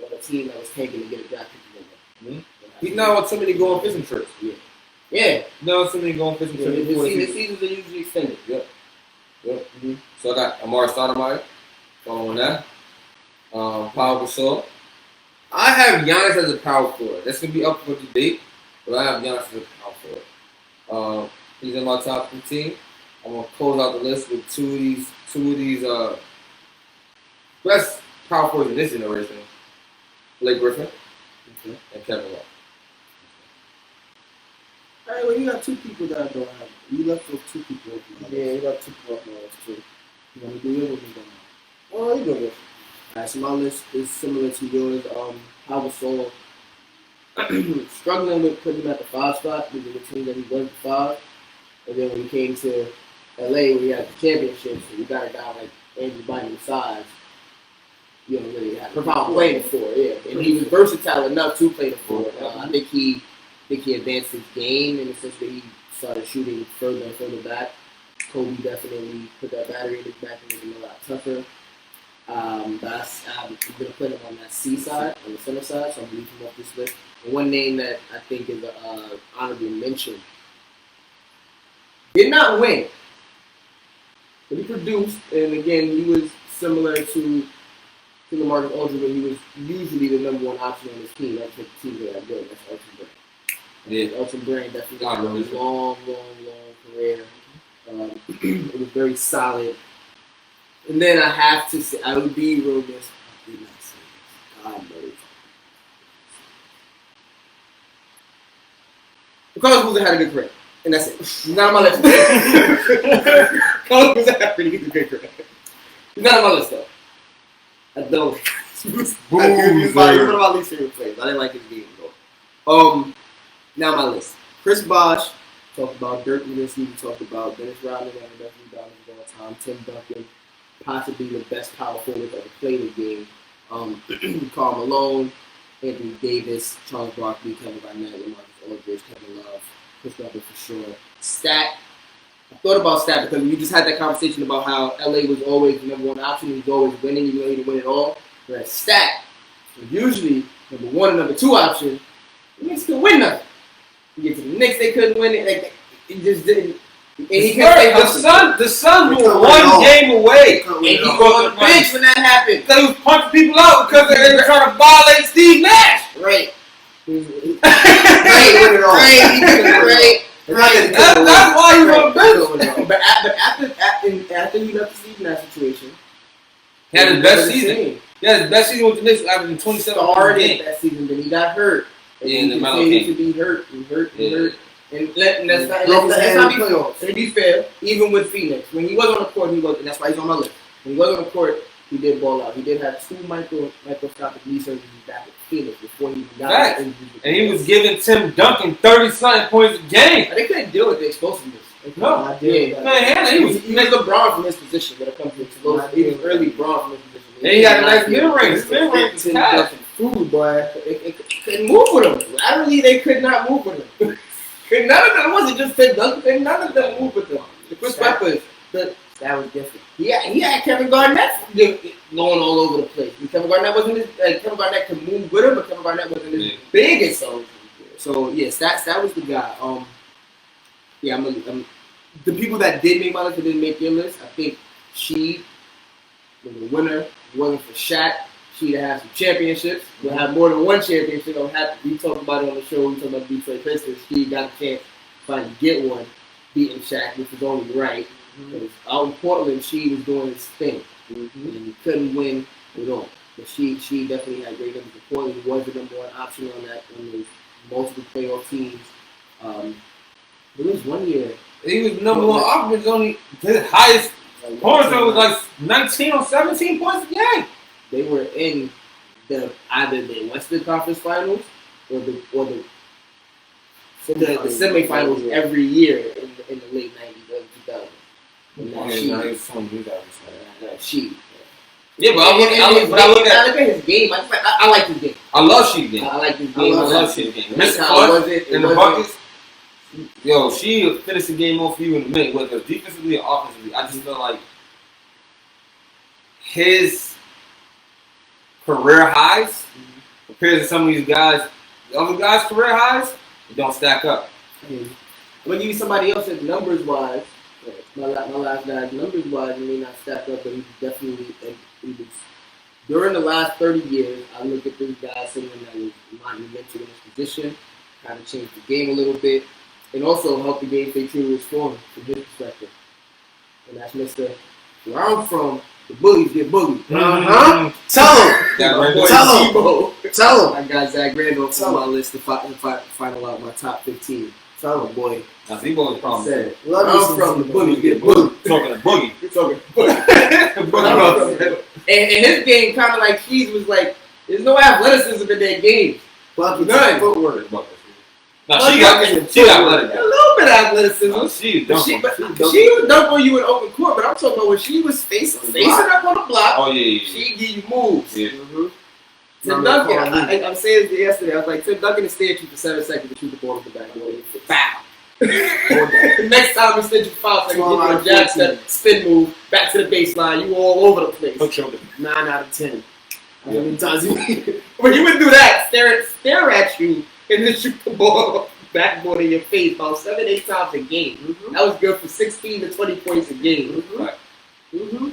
on a team that was tanking to get a draft pick. He's not on too many going fishing trips. Yeah. No, too many going fishing trips. The seasons are usually extended. Yep. Mm-hmm. So I got Amari Stoudemire following that. Power Gasol. I have Giannis as a power forward. That's gonna be up for debate, but I have Giannis as a power forward. He's in my top 15. I'm gonna close out the list with two of these best power forwards in this generation: Blake Griffin and Kevin Love. All right, well, you got 2 people that I don't have. You left with 2 people. Yeah, you got 2 people up my list too. You want to do it or you don't? Oh, you go with. Alright, so my list is similar to yours. Power Gasol. Struggling with putting him at the 5 spot because of the team that he was the 5. And then when he came to LA where he had the championships, and you got a guy like Andrew Bynum's size, you don't really have to play the 4, And he was versatile enough to play the 4. I think he advanced his game in the sense that he started shooting further and further back. Kobe definitely put that battery in his back and made him a lot tougher. I'm going to put him on that C side, on the center side, so I'm going to leave him off this list. And one name that I think is an honorable mention. Did not win, but he produced, and again, he was similar to Marcus Aldridge, where he was usually the number 1 option on his team. That's what the team that good. That's Elton Brand. Yeah. Elton Brand definitely had a long career. It was very solid. And then I have to say, I would be remiss. I did not say this. God knows. Carlos Boozer had a good career. And that's it. He's not on my list. Carlos Boozer had a pretty good career. He's not on my list, though. I don't. He's one of my least favorite players. I didn't like his game, though. Now my list. Chris Bosh. Talked about Dirk Nowitzki. We talked about Dennis Rodman, one of the best rebounders of all time. Tim Duncan. Possibly the best power forward that ever played the game. Karl Malone, Anthony Davis, Charles Barkley, Kevin Garnett, LaMarcus Aldridge, Kevin Love, Chris Webber for sure. Stat. I thought about Stat because we just had that conversation about how LA was always the number 1 option. He was always winning. He didn't win it all. Whereas Stat was usually number 1 and number 2 option. The Knicks couldn't win nothing. You get to the Knicks, they couldn't win it. Like, he just didn't. And he the Suns were 1 game away. And he was on the bench when that happened. Because he was punching people out because they were trying to violate Steve Nash. Right. Right. That's why he was on the bench. But after he left the Steve Nash situation, he had his best season. Yeah, his best season with the Knicks after 27 started that season, then he got hurt. And he continued to be hurt. And let's not be fair. To be fair, even with Phoenix, when he was on the court, he was, and that's why he's on my list. When he was on the court, he did ball out. He did have 2 microscopic knee surgeries back at Phoenix before he even got injured. And he was giving Tim Duncan 30-something points a game. They couldn't deal with the explosiveness. No, he was LeBron from his position when it comes to explosiveness. He was early LeBron from his position. And he had a nice mid-range. His mid-range was cash. Food, boy. It couldn't move with him. Laterally, they could not move with him. None of them, it wasn't just Tim Duncan, none of them moved with him. The Chris Webber, that was different. He had Kevin Garnett going all over the place. And Kevin Garnett Kevin Garnett could move with him, but Kevin Garnett wasn't his biggest. So yes, that was the guy. I'm the people that did make my list and didn't make your list. I think she was the winner. If it wasn't for Shaq, she'd have some championships. We'll have more than 1 championship. We talked about it on the show. We talked about Detroit Pistons. She got a chance to finally get one, beating Shaq, which was only right. Because out in Portland, she was doing this thing. And he couldn't win at all. But she definitely had great numbers for Portland. He was the number 1 option on those multiple playoff teams. There was one year. He was number one offense. Only his highest points was like 19 or 17 points a game. They were in either the Western Conference Finals or the semifinals every year in the late 90s, early 2000s. Yeah, but I look at his game. I like his game. I love Sheik's game. I like his game. I love Sheik's game. That's how it was. In the buckets. Yo, she will finish the game off for you in a minute, whether defensively or offensively. I just feel like his career highs compared to some of these guys, the other guys' career highs, it don't stack up. I'm gonna give you somebody else's numbers wise. My last guy's numbers wise, it may not stack up, but he definitely during the last 30 years. I look at this guy, someone that was monumental in his position, kind of changed the game a little bit. And also help the game stay true to its form from his perspective. And that's Mr. Where I'm from, the bullies get bullied. Tell him. I got Zach Randolph on my list to final out my top 15. Tell him, boy. Now, Z-Bo's problem. Where I'm from, the bullies get bullied. Talking a boogie. You're talking and his game kind of like Keys was like, there's no athleticism in that game. None. Footwork. No, she got athletic. A little bit of athleticism. She would dunk on you in open court, but I'm talking about when she was facing up on the block. Oh yeah. She give you moves. Yeah. Tim Duncan, I'm saying this yesterday. I was like, Tim Duncan is staying at you for 7 seconds to shoot the ball in the back. Foul. The next time we send you foul, so I can give you a Jackson spin move back to the baseline. You all over the place. 9 out of 10. How many times when you would do that, stare at you. And then shoot the ball backboard in your face about 7-8 times a game. That was good for 16 to 20 points a game.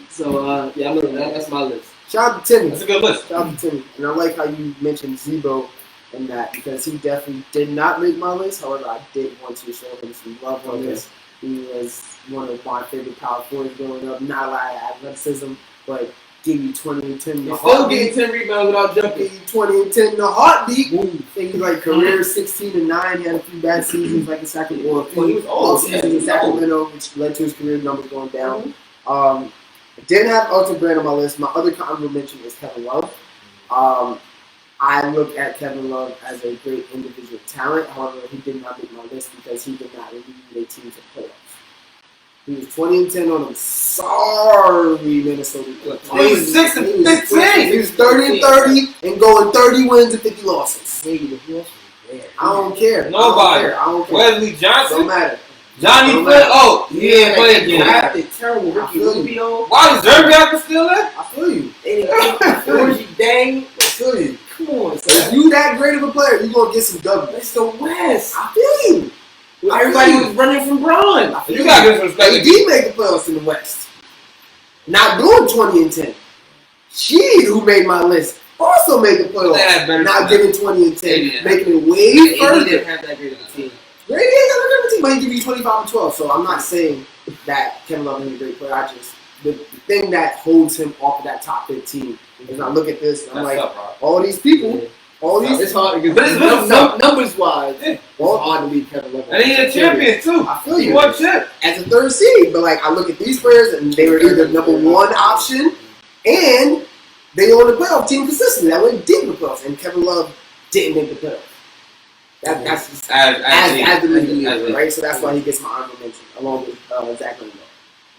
So that's my list. Shout out to Timmy. That's a good list. Shout out to Timmy. And I like how you mentioned Z-Bo and that because he definitely did not make my list. However, I did want to show him some love on this. He was one of my favorite power forwards growing up. Not a lot of athleticism, but give you 20 and 10 in the heartbeat. Still getting 10 rebounds without jumping. Give you 20 and 10 in the heartbeat. Think he's like career 16 and 9. He had a few bad seasons like in Sacramento. He was all seasons in Sacramento, which led to his career numbers going down. Didn't have Elton Brand on my list. My other honorable mention is Kevin Love. I look at Kevin Love as a great individual talent. However, he did not make my list because he did not lead a team to playoffs. He was 20 and 10 on them. Sorry, Minnesota. 26 and 15. He was 30 and 30 and going 30 wins and 50 losses. I don't care. Nobody. I don't care. Wesley Johnson. Don't matter. Johnny Flynn. Oh, he didn't play again. Terrible Ricky Rubio. Why is Zerbiak still there? I feel you. Dang. I feel you. Come on, So if you that great of a player, you're going to get some W's. It's the West. I feel you. Everybody was running from Braun. You got to get some respect. AD made the playoffs in the West. Not doing 20 and 10. She, who made my list, also made the playoffs. Not getting 20 and 10. Making it way further. He didn't have that great of a team. Brady ain't got a great team, but he give you 25 and 12. So I'm not saying that Kevin Love is a great player. The thing that holds him off of that top 15 is I look at this and I'm like, all these people, all these. It's hard because numbers wise, it's hard to leave Kevin Love. And he's a champion too. I feel he you. won chip as a third seed, but like I look at these players and they were either number one option and they were on the playoff team consistently. That went deep in the playoffs, and Kevin Love didn't make the playoffs. That's just as the leader, right? So that's why he gets my honorable mention along with Zach Randolph.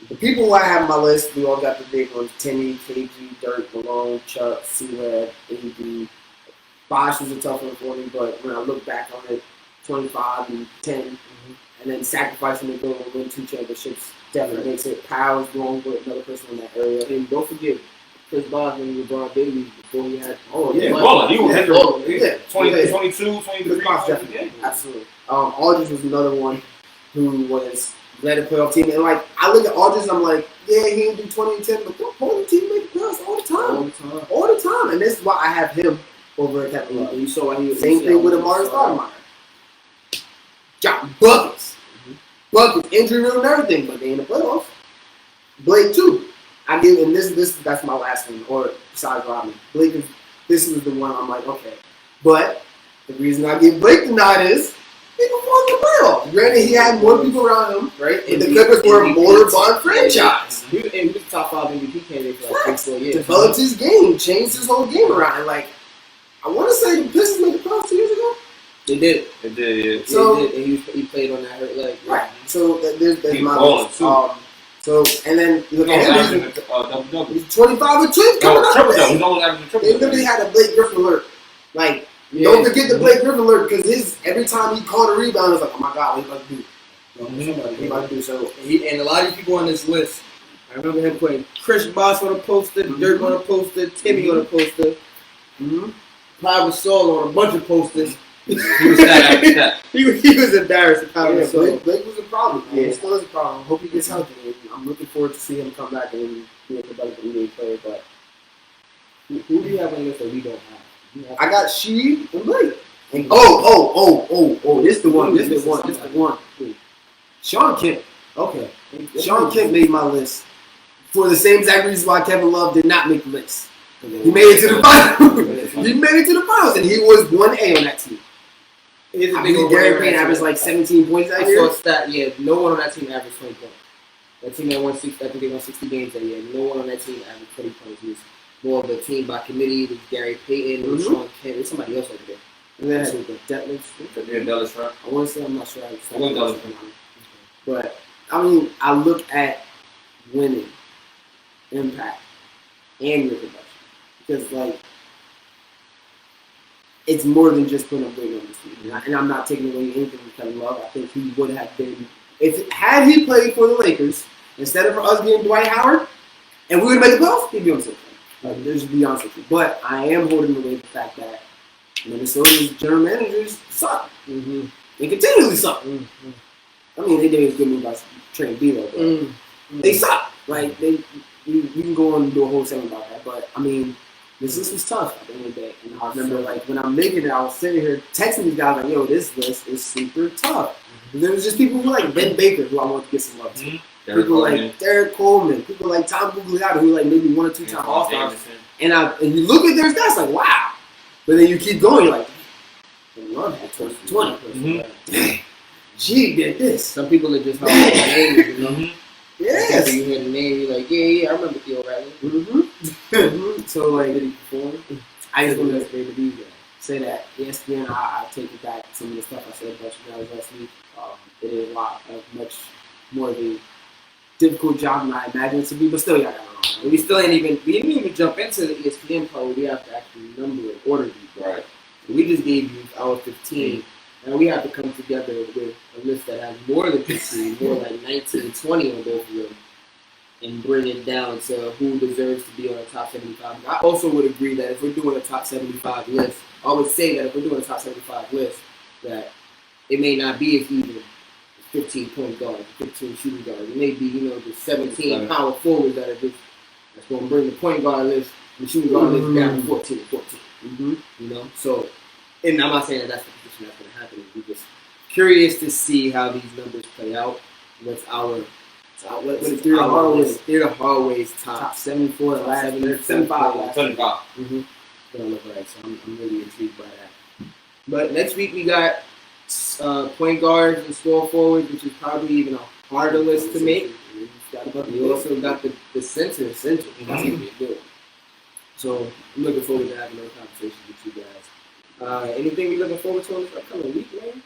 The people who I have on my list, we all got the big ones: Timmy, KG, Dirk, Malone, Chuck, C-Web, AD. Bosh was a tough one for me, but when I look back on it, 25 and 10, and then sacrificing the goal and win 2 championships definitely makes it. Powell's going with another person in that area. And don't forget, Chris Bosh and LeBron Davies before he had. He was 22, 23. Definitely. Absolutely. Aldridge was another one who was led a playoff team. And like, I look at Aldridge and I'm like, yeah, he didn't do 20 and 10, but the whole team make the playoffs all the time. All the time. And this is why I have him over at Kevin Love. You saw why he was same thing with Amari Stoudemire. Got buckets. Buckets, injury riddle and everything, but they in the playoffs. Blake too. I give, and that's my last one, or besides Rodman. Blake, this was the one I'm like, okay. But The reason I give Blake the nod is he performed the playoffs. Granted, he had more people around him, right? And the Clippers were a mortar-bound franchise. He was top 5 MVP candidate for like 3-4 years. Developed his game, changed his whole game around. And like, I want to say the Pistons made the playoffs 2 years ago. They did. It did, yeah. So they did. And he played on that hurt leg. right. So there's my balling, list. too. So and then look at him. Double. He's 25 with 2 coming up. Triple double. He's always averaging triple. They literally had a Blake Griffin alert. Like, don't forget the Blake Griffin alert because every time he caught a rebound, it's like, oh my God, what he about to do? He about to do so. And a lot of people on this list, I remember him putting Chris Bosh on a poster, Dirk on a poster, Timmy on a poster, Pau Gasol on a bunch of posters. He was that. He was embarrassed at Pau Gasol. Blake was a problem. Yeah. He still is a problem. Hope he gets healthy. I'm looking forward to seeing him come back and be a developing NBA player. But Who do you have on your list that we don't have? I got She and Blake. And this is the one. This is the one. Sean Kemp. Okay. Sean Kemp made my list for the same exact reason why Kevin Love did not make the list. He made it to the finals. He made it to the finals, and he was 1A on that team. I mean, Gary Payne averaged like 17 points that I year. saw a stat. Yeah, no one on that team averaged 20 points. That team that won 60, I think they won 60 games that year. No one on that team averaged 20 points. It was more of a team by committee. It was Gary Payton, it was Sean Kemp, there's somebody else over there. And then Detlef. Dallas, I want to say I'm not sure. But I mean, I look at winning, impact, and your production. Because, like, it's more than just putting up great numbers. And I'm not taking away anything from Kevin Love. I think he would have been, had he played for the Lakers, instead of us getting Dwight Howard, and we would have made the playoffs, he'd be on the same thing. Like, just to be honest with you. But I am holding away the fact that Minnesota's general managers suck. Mm-hmm. They continually suck. Mm-hmm. I mean, they did a good move by Trey Beal, but they suck. Like, you can go on and do a whole segment about that. But, I mean, this list was tough at the end of the day. And I remember, like, when I'm making it, I was sitting here texting these guys, like, yo, this list is super tough. And there was just people who like Ben Baker, who I want to get some love to. People like Derek Coleman, people like Tom Gugliotta, who like maybe 1 or 2 times All-Stars. And you look at their stats like, wow. But then you keep going, you're like, Love had 20. Dang, G did this. Some people are just hard names, you know? Yes. You hear the name, you're like, yeah, I remember Theo Riley. So like, Did he perform? I just want to say that ESPN, I take it back. Some of the stuff I said about you guys last week. It is a lot of much more of a difficult job than I imagined it to be, but still, yeah, we didn't even jump into the ESPN part where we have to actually number and order these. Right. So we just gave you our 15, and we have to come together with a list that has more than 15, more like 19, 20 on both of them, and bring it down to who deserves to be on the top 75. I also would agree that if we're doing a top 75 list, I would say that if we're doing a top 75 list, that it may not be as even 15 point guards, 15 shooting guards. It may be, the 17 power forwards that are just that's going to bring the point guard list, the shooting guard list down to 14 and 14. So, and I'm not saying that that's the position that's going to happen. We're just curious to see how these numbers play out. What's our through the hallways top 74, top last 75. 75. It's gonna look right. So I'm really intrigued by that. But next week we got point guards and small forwards, which is probably even a harder list to make. We also got the center. That's gonna be a good one. So I'm looking forward to having another conversation with you guys. Anything we looking forward to on this upcoming week, man?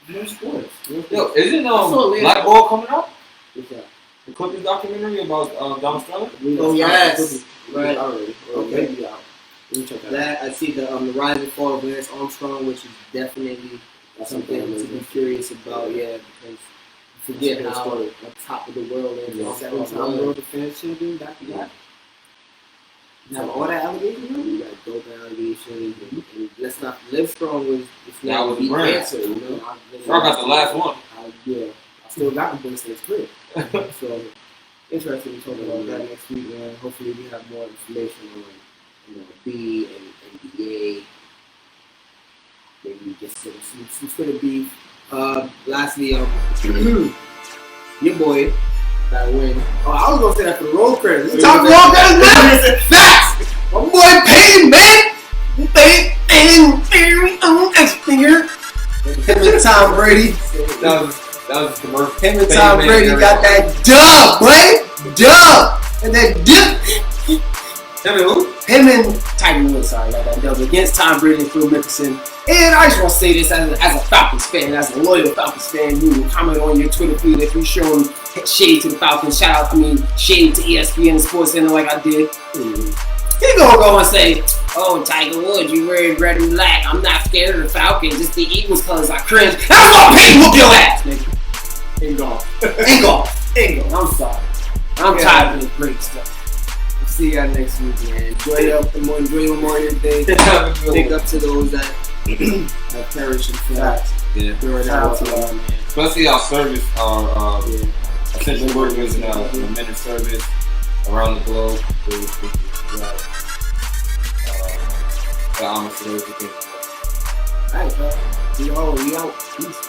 No sports. Yo, isn't Black Ball coming up? What's that? The Clippers documentary about Don Sterling? Oh yes, right. Already. Okay. Let me check That I see the rise and fall of Lance Armstrong, which is definitely something to be curious about. Yeah, because you forget how on top of the world is. 7-time world defense champion back to back. Now all that allegations, You got dope allegations, and let's not live strong was it's That not was the the brand. answer. I got the last one. I still got the Boys State's career. So interesting to talk about that next week, man. Hopefully we have more information on B and NBA. Maybe just some Twitter beef. Lastly, your boy got a win. Oh, I was gonna say that for the road credits. It's time for road credits, man. Facts. My boy Payne, man. Payne Brady. That was a commercial. Him and Tom Brady got that dub, boy. Dub. And that dip. Him and who? Him and Tiger Woods, sorry, got that dub against Tom Brady and Phil Mickelson. And I just want to say this as a Falcons fan, as a loyal Falcons fan who will comment on your Twitter feed if you show them shade to the Falcons. Shade to ESPN and Sports Center like I did. He gonna go and say, "Oh, Tiger Woods, you wearing red and black. I'm not scared of the Falcons. It's the Eagles colors. I cringe. That's why Peyton whoop your ass, nigga." In golf. I'm sorry. I'm tired of this great stuff. See y'all next week, man. Enjoy Memorial Day. Pick up to those that have perished in fact. Yeah. Throw it out to y'all, man. Especially our service, our essential workers in the minute service around the globe. The homage to those who came. All right, bro. We out. Peace.